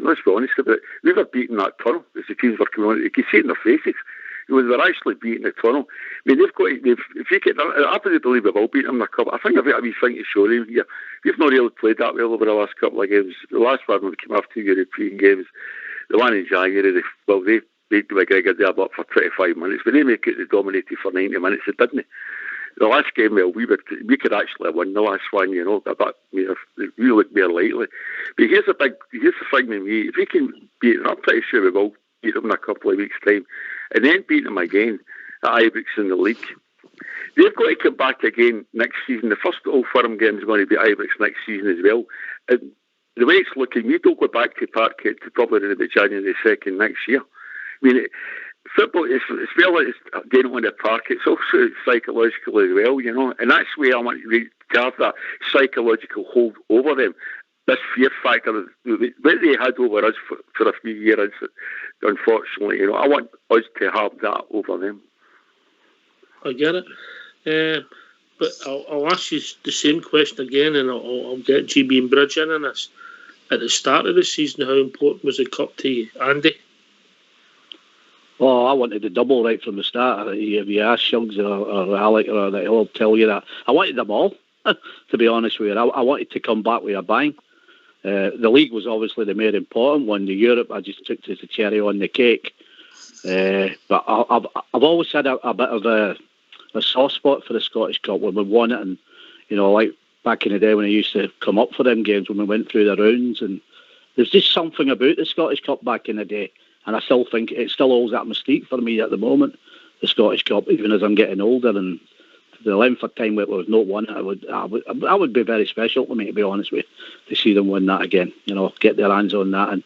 let's be honest about it, we were beating that tunnel as the teams were coming on. You could see it in their faces. They were actually beating the tunnel. I mean, if you get, I really believe we will beat them in the cup. I think I've got a wee thing to show them here. We've not really played that well over the last couple of games. The last one we came off 2 European games, the one in January, they beat McGregor there but for 25 minutes, but they make it dominated for 90 minutes. It didn't. The last game, well, we could actually win the last one, but we look more likely. But here's the thing with me: if we can beat them, I'm pretty sure we will beat them in a couple of weeks' time, and then beat them again at Ibrox in the league. They've got to come back again next season. The first Old Firm game is going to be Ibrox next season as well. And the way it's looking, we don't go back to Parkhead to probably around about January 2nd next year. I mean, football is well as getting on the park. It's also psychological as well, and that's where I want to have that psychological hold over them. This fear factor that they had over us for a few years, unfortunately, I want us to have that over them. I get it, but I'll ask you the same question again, and I'll get GB and Bridge in on this. At the start of the season, how important was the cup to you, Andy? Oh, I wanted the double right from the start. If you ask Shugs or Alec, they'll tell you that. I wanted them all, to be honest with you. I wanted to come back with a bang. The league was obviously the more important one. The Europe, I just took it as a cherry on the cake. But I've always had a bit of a soft spot for the Scottish Cup when we won it. And, like back in the day when I used to come up for them games when we went through the rounds. And there's just something about the Scottish Cup back in the day. And I still think it still holds that mystique for me at the moment, the Scottish Cup, even as I'm getting older. And the length of time it was not won, I would be very special to me, to be honest with you, to see them win that again. Get their hands on that. And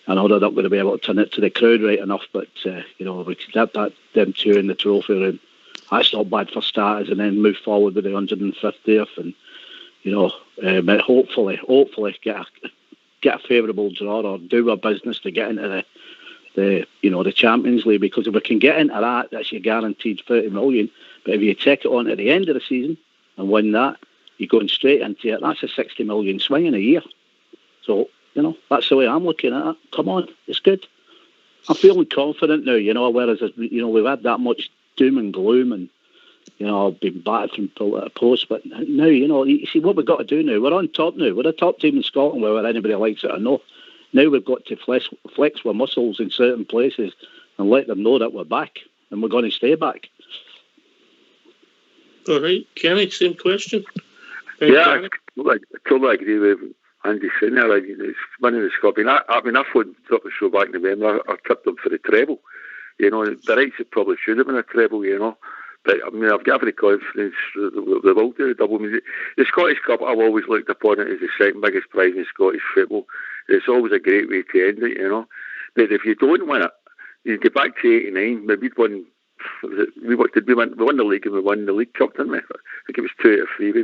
I know they're not going to be able to turn it to the crowd right enough, but we could have them two in the trophy room. That's not bad for starters, and then move forward with the 150th, and hopefully get a favourable draw or do our business to get into the Champions League, because if we can get into that, that's your guaranteed 30 million. But if you take it on at the end of the season and win that, you're going straight into it. That's a 60 million swing in a year. So, that's the way I'm looking at it. Come on, it's good. I'm feeling confident now, whereas, we've had that much doom and gloom and, I've been battered from pillar to post. But now, you see what we've got to do now. We're on top now. We're a top team in Scotland, whether anybody likes it or not. Now we've got to flex our muscles in certain places and let them know that we're back and we're going to stay back. All right, Kenny, same question. I totally agree with Andy saying there. It's winning the Cup. I phoned up the show back in November. I tipped them for the treble. The rights it probably should have been a treble, But I've got every confidence they will do the double. The Scottish Cup, I've always looked upon it as the second biggest prize in Scottish football. It's always a great way to end it, But if you don't win it, you get back to '89. Maybe we won the league and we won the League Cup, didn't we? I think it was 2 out of 3. They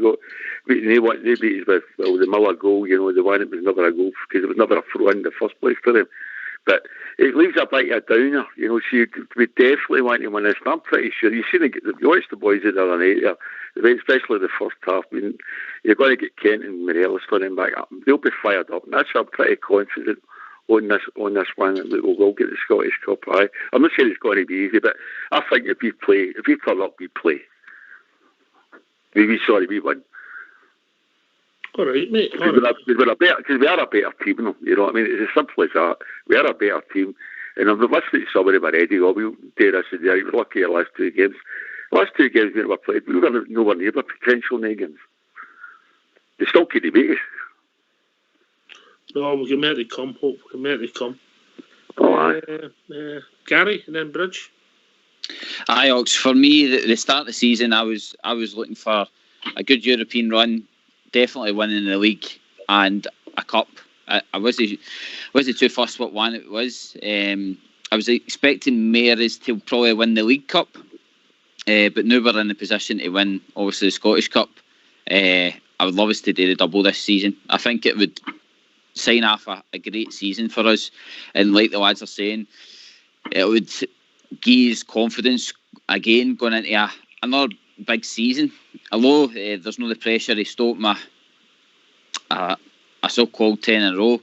beat us with the Miller goal. The one it was never a goal because it was never a throw in the first place for them. But it leaves a bit of a downer, so we definitely want to win this. And I'm pretty sure, you watch the boys the other night there, especially the first half. I mean, you're going to get Kent and Morelos running back up. They'll be fired up. And that's why I'm pretty confident on this one that we will get the Scottish Cup. I'm not saying it's going to be easy, but I think if we turn up, we play. We win. All right, mate. Because we are a better team, you know what I mean? It's as simple as that. We are a better team. And I'm listening to somebody already, we'll do this and that. We're lucky the last 2 games. The last 2 games we played, we were nowhere near the potential in the games. They still couldn't beat us. No, we can make it come, hope. We can make it come. Gary, and then Bridge. Aye, Ox. For me, the start of the season, I was looking for a good European run, definitely winning the league and a cup. I wasn't too fussed what one it was. I was expecting Mares to probably win the League Cup, but now we're in the position to win, obviously, the Scottish Cup. I would love us to do the double this season. I think it would sign off a great season for us, and like the lads are saying, it would give us confidence again going into another big season. Although there's no the pressure to stop my a so-called 10 in a row.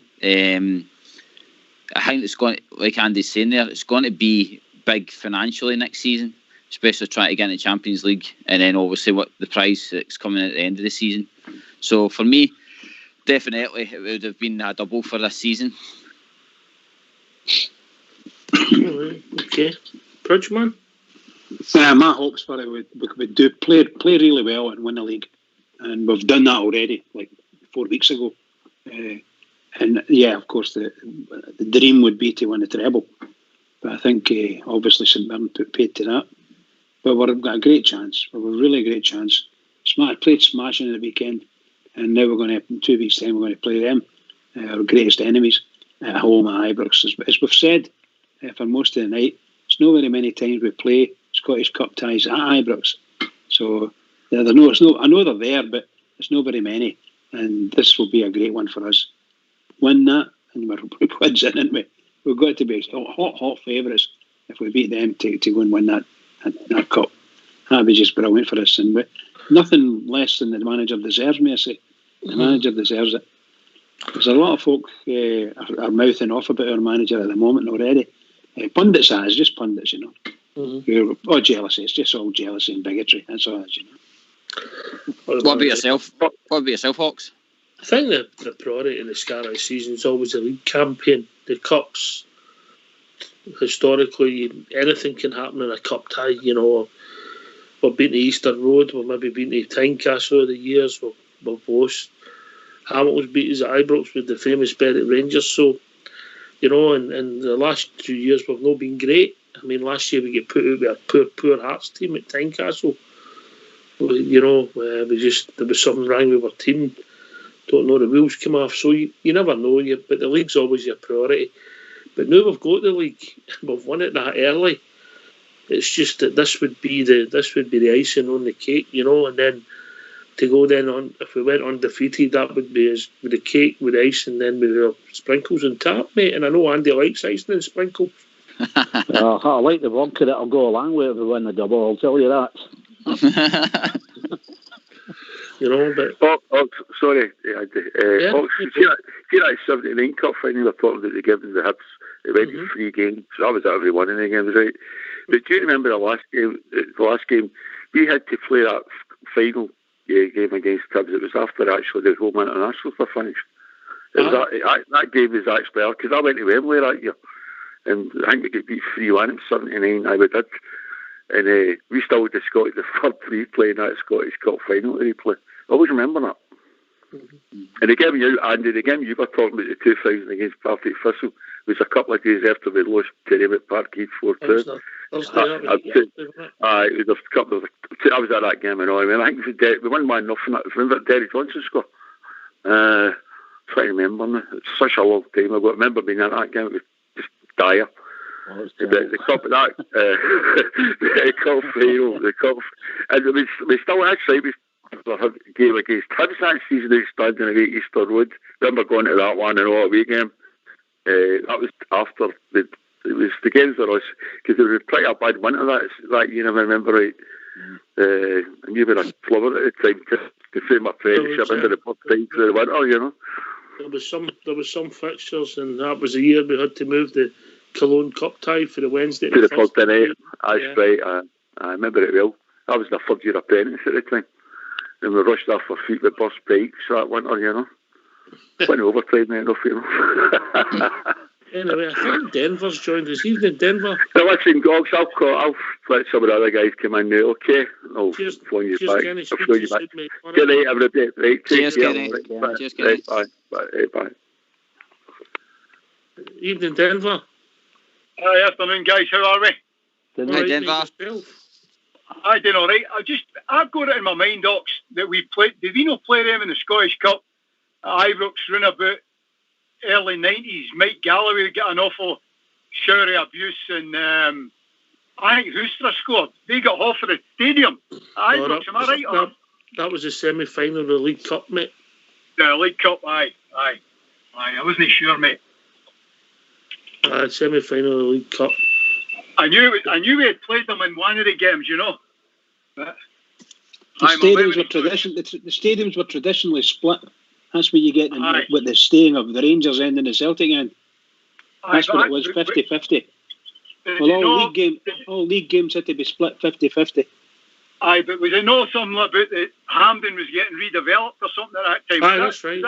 I think it's going, like Andy's saying there, it's going to be big financially next season, especially trying to get in the Champions League, and then obviously what the prize that's coming at the end of the season. So for me, definitely it would have been a double for this season. Okay, Pridgeman. My hopes for it would do play really well and win the league, and we've done that already, like 4 weeks ago. And yeah, of course, the dream would be to win the treble, but I think obviously St Mirren put paid to that. But we've got a great chance. We've a really great chance. Played smashing at the weekend, and now we're going to, in 2 weeks' time, we're going to play them, our greatest enemies, at home at Ibrox. As we've said for most of the night, it's not very many times we play Scottish Cup ties at Ibrox. So I know they're there, but it's not very many, and this will be a great one for us. Win that, and we're quids in, aren't we? We've got to be hot favourites if we beat them to go and win that cup. That'd be just brilliant for us, and nothing less than the manager deserves, may I say. The manager deserves it. There's a lot of folk are mouthing off about our manager at the moment already. Pundits, just pundits, you know. Oh, jealousy. It's just all jealousy and bigotry. That's all it is, you know. What about yourself? What about yourself, Hawks? I think the priority in the Scarlet season is always the league campaign. The cups, historically, anything can happen in a cup tie. You know, we've been to Eastern Road, we've maybe been to Tynecastle over the years, we've lost. Hamilton's beat us at Ibrox with the famous Berwick Rangers. So, you know, in the last 2 years, we've not been great. I mean, last year we get put out with a poor Hearts team at Tynecastle. You know, there was something wrong with our team. Don't know, the wheels come off, so you never know. But the league's always your priority. But now we've got the league, we've won it that early. It's just that this would be the icing on the cake, you know. And then to go then on, if we went undefeated, that would be as with the cake, with the ice, and then with the sprinkles on top, mate. And I know Andy likes icing and sprinkles. I like the vodka that'll go along with it if we win the double. I'll tell you that. You know, but sorry, Andy. See that 79 Cup final they're talking about the giving the Hibs. It went to 3 games. So I was at every one of the games, right? But do you remember the last game? We had to play that final game against Hibs. It was after actually the home internationals were finished. That game was actually because I went to Wembley that year, and I think we got beat 3-1 in 79. I did. And we still had the third three playing that Scottish Cup final that we played. I always remember that. And the game you were talking about, the 2000 against Partick Thistle, was a couple of days after we lost to them at Parkhead 4-2. I was at that game and all. I mean, I think we won 1-0. Remember Derry Johnson score? Trying to remember now. It's such a long time ago. I remember being at that game. It was just dire. The cup, the cup final, and we still actually a game against Hibs that season. They standing away at Easter Road. Remember going to that one and all away game. That was after it was the games for us because it was pretty a bad winter that year. If I remember right. And you were a plumber at the time to frame my apprenticeship into the first time through the winter. You know. There was some fixtures, and that was the year we had to move the Cologne Cup tie for the Wednesday to the Thursday night. That's right. I remember it well. I was the third year apprentice at the time, and we rushed off our feet with bus bikes that winter. You know, went overtime enough. You know. Anyway, I think Denver's joined us. Evening, Denver. Now listen, Gogs, I'll let some of the other guys come in now. Okay, I'll phone you back. Kenny, I'll phone you back. Good night, everybody. Right, take care. Cheers, Kenny. Bye. Evening, Denver. Afternoon, guys. How are we? Good night, Denver. I did all right. I've got it in my mind, Ox, that we played. Did we not play them in the Scottish Cup at Ibrox round about early 90s? Mike Galloway got an awful shower of abuse, and I think Hoostra scored. They got off of the stadium at Ibrox. Am I right? That was the semi-final of the League Cup, mate. The League Cup, aye. I wasn't sure, mate. Semi-final of the League Cup. I knew we had played them in one of the games, you know. But The stadiums were traditionally split. That's what you get with the staying of the Rangers end and the Celtic end. That's what it was, 50-50. Well, all league games had to be split 50-50. Aye, but was there not something about that Hampden was getting redeveloped or something at that time? Aye, that's right.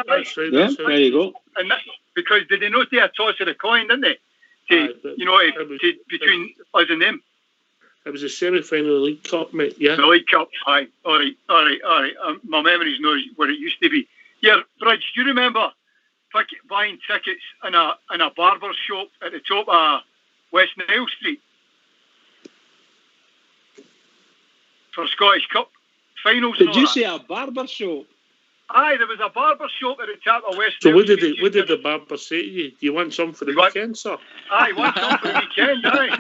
Yeah, there you go. And because did they not do a toss of the coin, didn't they? Between us and them. It was a semi-final of the League Cup, mate. Yeah. The League Cup. Aye. All right. My memory's not what it used to be. Yeah, Bridge. Do you remember buying tickets in a barber shop at the top of West Nile Street for Scottish Cup finals? Did you say a barber shop? Aye, there was a barber shop at the top of West Nile Street. So what did the barber say to you? Do you want some for the weekend, sir? Aye, want some for the weekend, aye.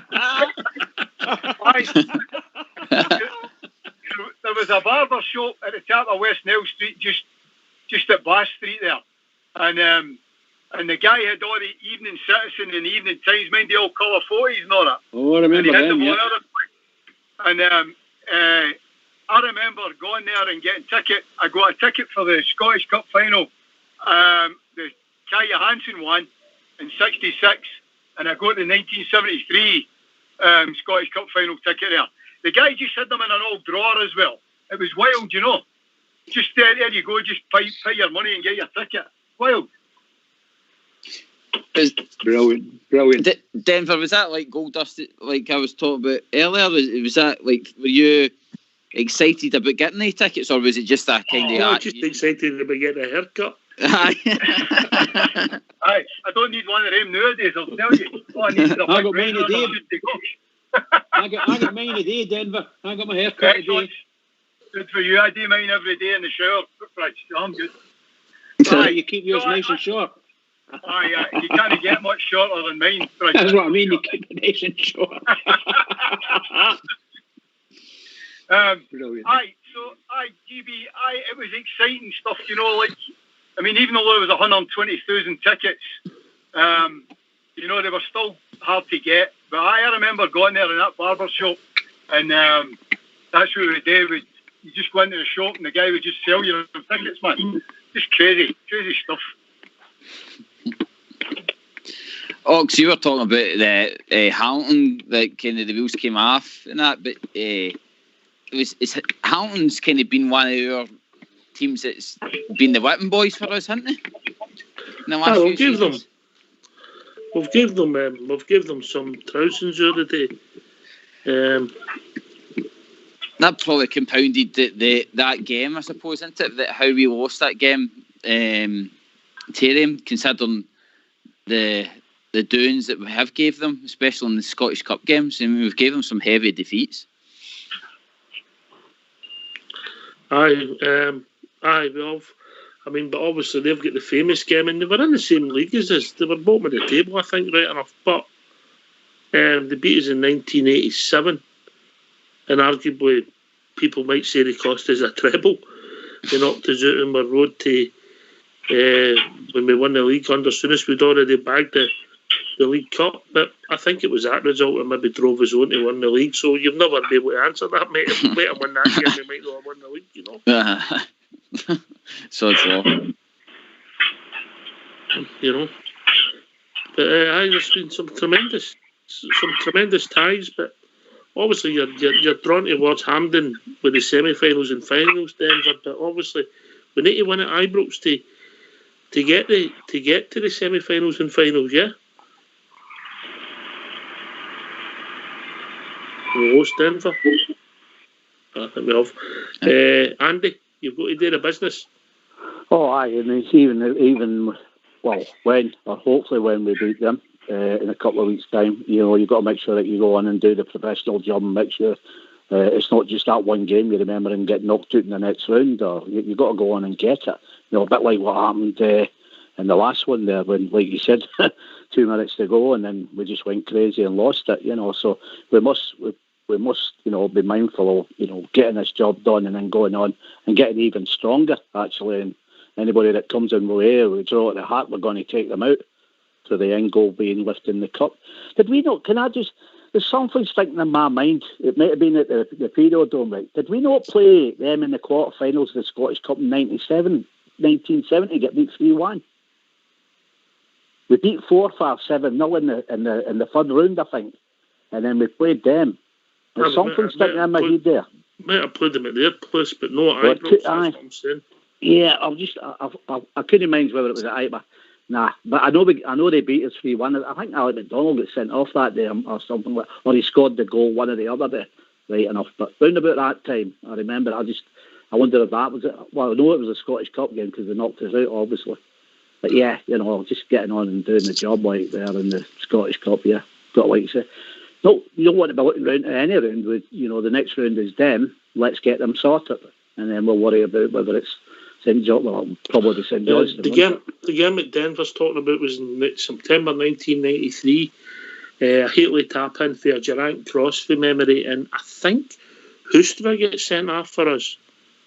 There was a barber shop at the top of West Nile Street, just at Bass Street there, and the guy had all the Evening Citizen and the Evening Times, mind the old colour 40s and all that. Oh, I remember them, yeah. And I remember going there and getting ticket. I got a ticket for the Scottish Cup final, the Kai Johansson one in '66, and I got the 1973 Scottish Cup final ticket there. The guy just had them in an old drawer as well. It was wild, you know. Just there you go, just pay your money and get your ticket. Wild. Brilliant. Denver, was that like Gold Dust, like I was talking about earlier? Was that like, were you excited about getting the tickets, or was it just that kind of... just excited about getting a haircut. Aye, I don't need one of them nowadays, I'll tell you. I got mine today. I got mine today, Denver. I got my haircut today. Good for you. I do mine every day in the shower. I'm good. Aye, you keep yours nice and short. Aye, you can't get much shorter than mine. That's what I mean, you keep it nice and short. Brilliant. GB, it was exciting stuff, you know, like, I mean, even though there was 120,000 tickets, you know, they were still hard to get. But I remember going there in that barber shop, and that's what we did. You just go into the shop and the guy would just sell you tickets, man. Just crazy stuff. Ox, you were talking about the Hamilton, that kind of the wheels came off and that, but Hamilton's kind of been one of our teams that's been the whipping boys for us, hasn't they? We've give them some thousands the other day. That probably compounded that game, I suppose, isn't it? That how we lost that game to them, considering the doings that we have gave them, especially in the Scottish Cup games, and we've gave them some heavy defeats. We have. I mean, but obviously they've got the famous game, and they were in the same league as us. They were bottom of the table, I think, right enough. But they beat us in 1987, and arguably people might say they cost us a treble. They knocked us out on the road to when we won the league under Souness. We'd already bagged the League Cup, but I think it was that result that maybe drove us on to win the league. So you'll never be able to answer that, mate. If we let them win that game, we might not have won the league, you know. So it's all. You know. But there's been some tremendous ties, but obviously you're drawn towards Hampden with the semi-finals and finals, Denver. But obviously we need to win at Ibrox to get to the semi-finals and finals, yeah. We lost Denver. I think we have. Andy, you've got to do the business. Oh, aye, and it's even when, or hopefully when we beat them in a couple of weeks' time, you know, you've got to make sure that you go on and do the professional job and make sure it's not just that one game you remember and get knocked out in the next round, or you've got to go on and get it. You know, a bit like what happened in the last one there when, like you said, 2 minutes to go and then we just went crazy and lost it, you know. So we must, you know, be mindful of, you know, getting this job done and then going on and getting even stronger, actually. And anybody that comes in with air, we draw at the hat, we're going to take them out, to the end goal being lifting the cup. Did we not, can I just there's something sticking in my mind. It might have been at the Periodome, right? Did we not play them in the quarterfinals of the Scottish Cup in 1970, get beat 3-1? We beat Forfar 7-0 in the third round, I think. And then we played them. There's something sticking in my head there. Might have played them at their place, but no at Ibrox, that's what I'm saying. Yeah, I couldn't mind whether it was at Ibrox. Nah, but I know they beat us 3-1. I think Alec McDonald got sent off that day or something, or he scored the goal one or the other day, right enough. But round about that time, I remember, I wondered if that was it. Well, I know it was a Scottish Cup game because they knocked us out, obviously. But yeah, just getting on and doing the job like there in the Scottish Cup, yeah. Got like you say. No, you don't want to be looking round at any round with, the next round is them. Let's get them sorted. And then we'll worry about whether it's St. John, well, probably St. Johnstone. The game that Denver's talking about was in September 1993. A Haley tap-in for a Geraint cross from memory, and I think Hoostra gets sent off for us,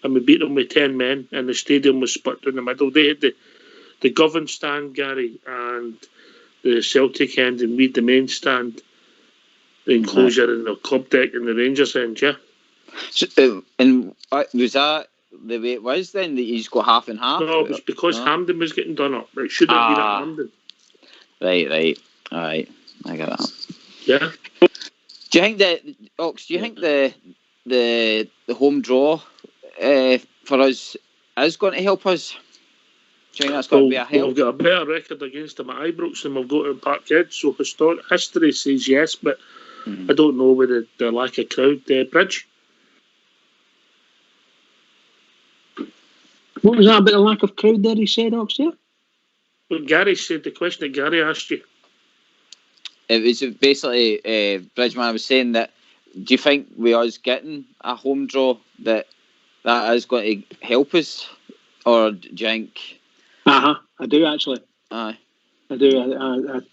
and we beat them with 10 men, and the stadium was split down the middle. They had the Govan stand, Gary, and the Celtic end, and we had the main stand, the enclosure, and the club deck, and the Rangers end, yeah. So, and was that the way it was then, that you just got half and half? No, it was because Hampden was getting done up. It should have been at Hampden. Right. All right. I get that. Yeah. Do you think that, Ox, the home draw for us is going to help us? Do you think that's going to be a help? We've got a better record against them at Ibrox than we've got at Parkhead, so history says yes, but I don't know with the lack of crowd. Bridge? What was that about the lack of crowd there, he said, Ox, yeah? Well, Gary said the question that Gary asked you. It was basically, Bridgeman, I was saying that, do you think with us getting a home draw that is going to help us? Or do you think... I do actually. Aye. I do.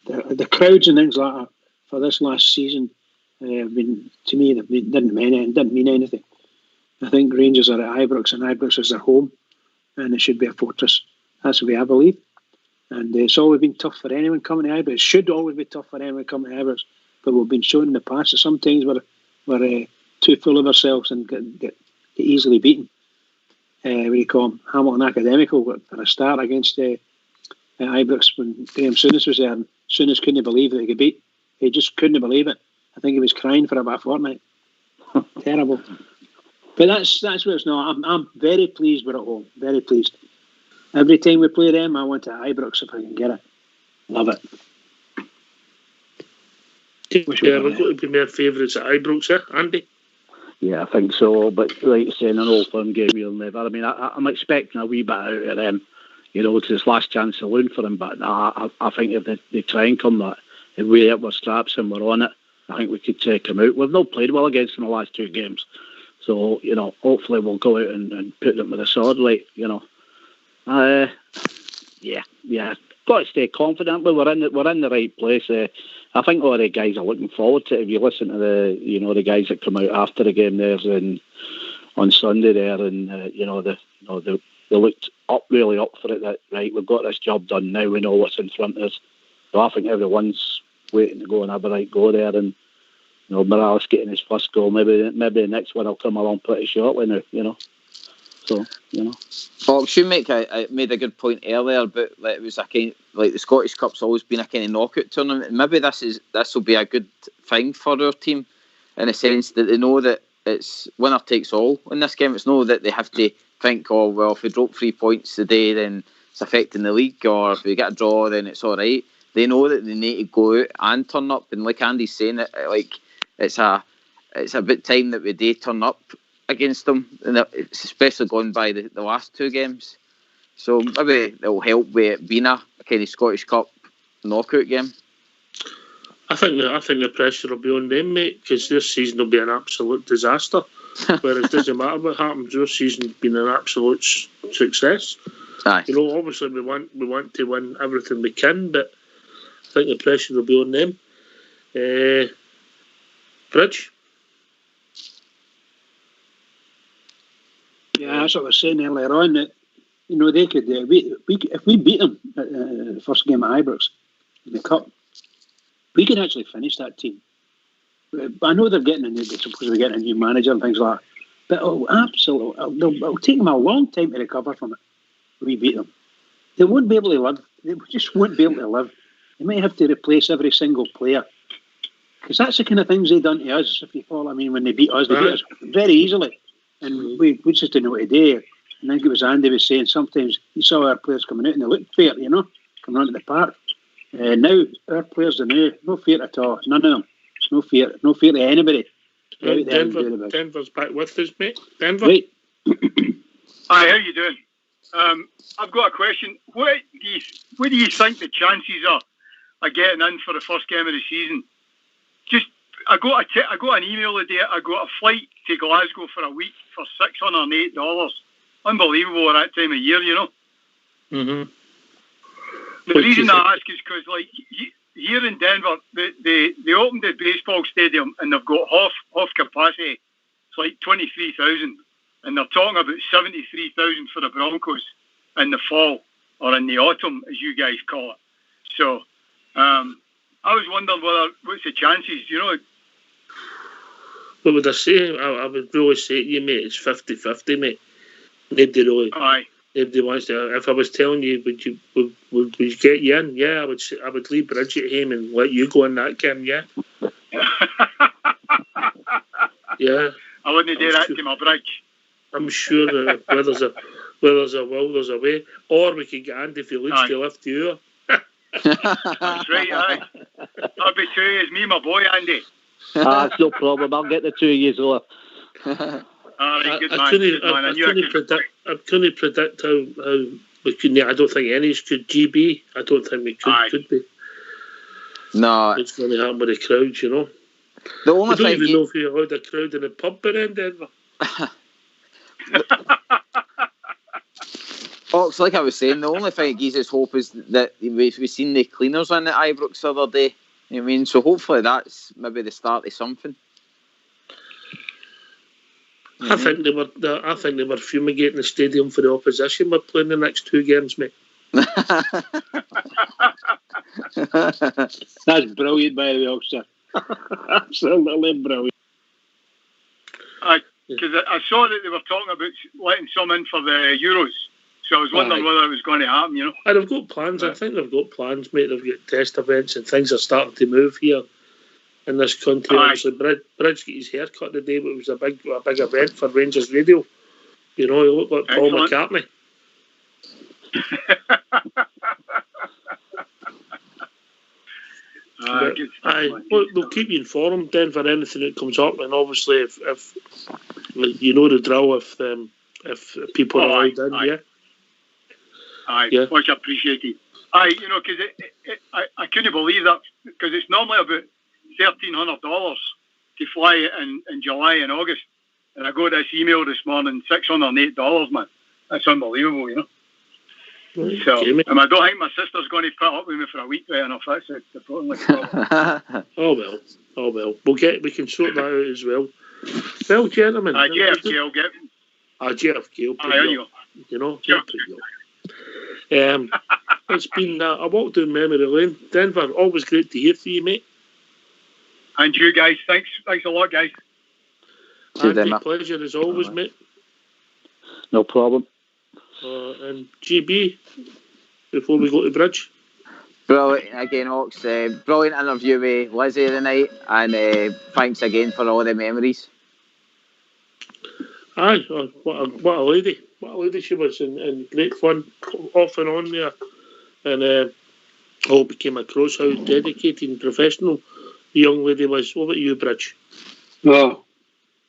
The crowds and things like that for this last season, to me, didn't mean anything. I think Rangers are at Ibrox and Ibrox is their home, and it should be a fortress. That's the way I believe. And it's always been tough for anyone coming to Ibrox. It should always be tough for anyone coming to Ibrox. But we've been shown in the past that sometimes we're too full of ourselves and get easily beaten. What do you call them? Hamilton Academical for a start against Ibrox when Graham Souness was there. And Souness couldn't believe that he could beat. He just couldn't believe it. I think he was crying for about a fortnight. Terrible. But that's what it's not. I'm very pleased we're at home. Very pleased. Every time we play them, I want to Ibrox if I can get it. Love it. Yeah, we're going to be more favourites at Ibrox, Andy? Yeah, I think so. But like you say, in an Old Firm game, you'll never. I mean, I'm expecting a wee bit out of them. It's his last chance saloon for him. But I think if they try and come that, if we up our straps and we're on it, I think we could take them out. We've not played well against them the last two games. So, hopefully we'll go out and put them with a sword, like, Yeah. Got to stay confident, but we're in the right place. I think all the guys are looking forward to it. If you listen to the guys that come out after the game there on Sunday there, and they looked really up for it. That right, we've got this job done now. We know what's in front of us. So I think everyone's waiting to go and have a right go there. And Morales getting his first goal. Maybe the next one will come along pretty shortly now. So, Fox, you made a good point earlier, but it was a kind like the Scottish Cup's always been a kind of knockout tournament. Maybe this will be a good thing for our team in a sense that they know that it's winner takes all in this game. It's not that they have to think, oh well, if we drop 3 points today, then it's affecting the league, or if we get a draw, then it's all right. They know that they need to go out and turn up, and like Andy's saying, it's a bit time that we do turn up against them, and it's especially going by the last two games. So maybe it'll help with it being a kind of Scottish Cup knockout game. I think the pressure will be on them, mate, because their season will be an absolute disaster. Whereas it doesn't matter what happens, their season's been an absolute success. Aye. Obviously we want to win everything we can, but I think the pressure will be on them. Bridge? Yeah, that's what I was saying earlier on, that they could if we beat them at the first game at Ibrox in the Cup, we could actually finish that team. I know they're supposed to be getting a new manager and things like that. But it'll take them a long time to recover from it. We beat them. They won't be able to live. They just won't be able to live. They might have to replace every single player. Because that's the kind of things they done to us, if you follow. I mean, when they beat us very easily. And we just didn't know what to do. And I think it was Andy was saying sometimes you saw our players coming out and they looked fair, coming onto the park. Now, our players are no fear at all. None of them. No fear to anybody. Denver's back with us, mate. Denver. Right. Hi, how you doing? I've got a question. What do you think the chances are of getting in for the first game of the season? I got an email today. I got a flight to Glasgow for a week for $608. Unbelievable at that time of year, Mm-hmm. The reason I ask is because, like, here in Denver, they opened the baseball stadium and they've got half capacity. It's like 23,000, and they're talking about 73,000 for the Broncos in the fall or in the autumn, as you guys call it. So, I was wondering what's the chances, What would I say? I would really say to you, mate, it's 50-50, mate. Nobody really. Aye. Nobody wants to. If I was telling you, would you get you in? Yeah, I would leave Bridget at home and let you go in that game. Yeah. Yeah. I wouldn't do that to my bridge. I'm sure that where there's a will, there's a way. Or we could get Andy Felix to lift you. That's right. Aye. That'll be two years. Me, and my boy Andy. It's no problem. I'll get the 2 years over. Right, good man. I couldn't predict how we could. I don't think any could. GB. I don't think we could be. No, it's going to happen with the crowds. The only thing I don't even know if you allowed a crowd in a pub in Denver. It's like I was saying. The only thing that gives us hope is that we've seen the cleaners in at Ibrox the other day. You know what I mean? So hopefully that's maybe the start of something. I think they were fumigating the stadium for the opposition. We're playing the next two games, mate. That's brilliant, by the way, officer. Absolutely brilliant. Because I saw that they were talking about letting some in for the Euros. So I was wondering whether it was going to happen, And they've got plans. I think they've got plans, mate. They've got test events and things are starting to move here in this country. Obviously, Bridge got his hair cut today, but it was a big event for Rangers Radio. He looked like Paul McCartney. We'll keep you informed, Denver, anything that comes up, and obviously if the drill, if people are allowed in, much appreciated. Because I couldn't believe that, because it's normally about $1,300 to fly in July and August, and I got this email this morning, $608, man. That's unbelievable, Right, so, and I don't think my sister's going to put up with me for a week right enough. That's the problem. Oh well. We can sort that out as well. Well, gentlemen. JFK will get. JFK will put you up. It's been a walk down memory lane. Denver, always great to hear from you, mate. And you guys, thanks a lot, guys. Andy, pleasure as always, mate. No problem. And GB, before we go to Bridge. Brilliant again, Ox. Brilliant interview with Lizzie the night, and thanks again for all the memories. Aye, what a lady! What a lady she was, and great fun off and on there. And all became across how dedicated and professional the young lady was. What about you, Bridge? Well,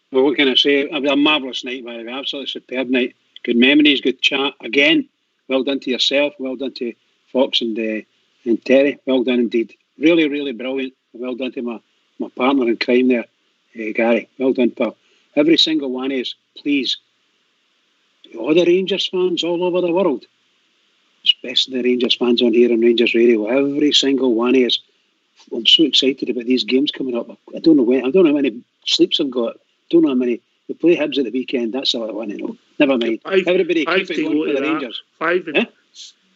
what can I say? It was a marvellous night, by the way. Absolutely superb night. Good memories, good chat. Again, well done to yourself. Well done to Fox and Terry. Well done indeed. Really, really brilliant. Well done to my partner in crime there, Gary. Well done, pal. Every single one of us, please. All the Rangers fans all over the world, especially the Rangers fans on here on Rangers Radio, every single one of us. I'm so excited about these games coming up. I don't know how many sleeps I've got. Don't know how many. We play Hibs at the weekend. That's all I want to know. Never mind. Everybody keep it going for the Rangers.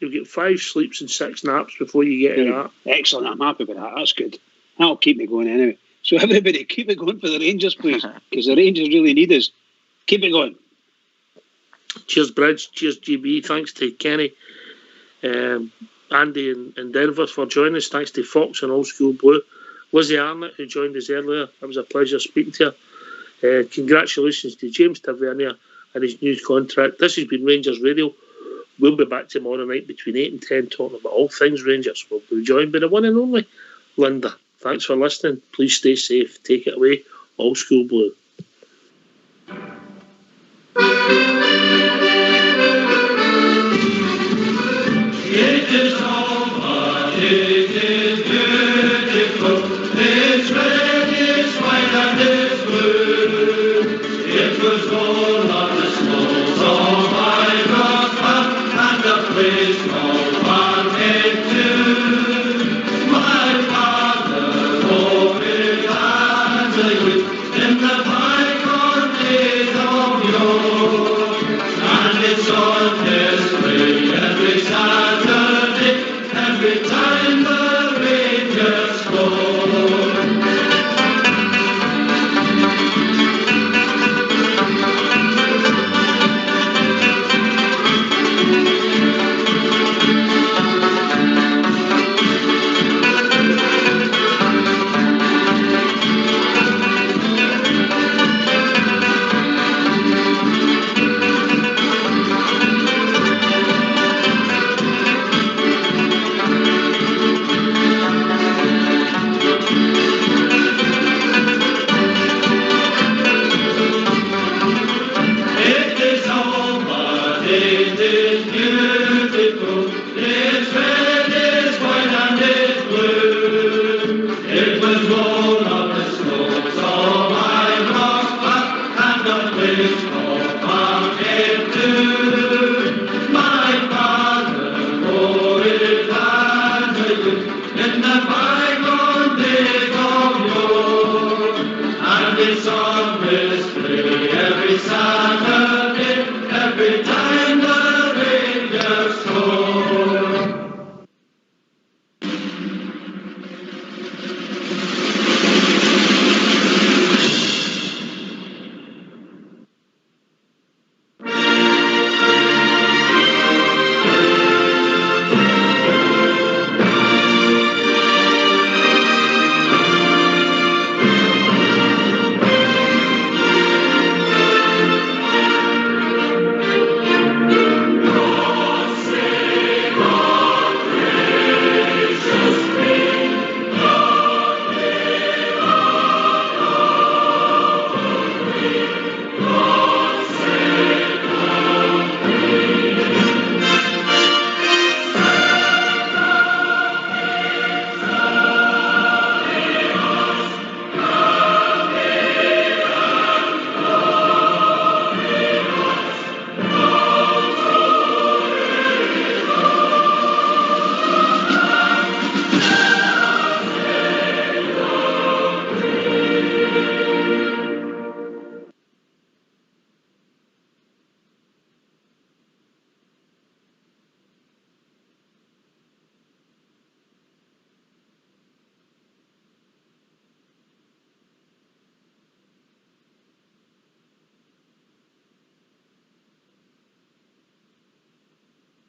You'll get 5 sleeps and 6 naps before you get to that. Excellent. I'm happy with that. That's good. That'll keep me going anyway. So everybody, keep it going for the Rangers, please, because the Rangers really need us. Keep it going. Cheers, Bridge. Cheers, GB. Thanks to Kenny, Andy and Denver for joining us. Thanks to Fox and Old School Blue. Lizzie Arnott, who joined us earlier. It was a pleasure speaking to her. Congratulations to James Tavernier and his new contract. This has been Rangers Radio. We'll be back tomorrow night between 8 and 10 talking about all things Rangers. We'll be joined by the one and only Linda. Thanks for listening. Please stay safe. Take it away. Old School Blue. It is over, it is beautiful, it's red, it's white and it's blue. It was all on the slopes of Iroquois and the place no one came to. My father rode his hands in the bygone days of yore, and it's on this way every Saturday, every time the Rangers score. It is over, it is beautiful, it's red, it's white and it's blue. It was rolled on the slopes of Iroquois and the place called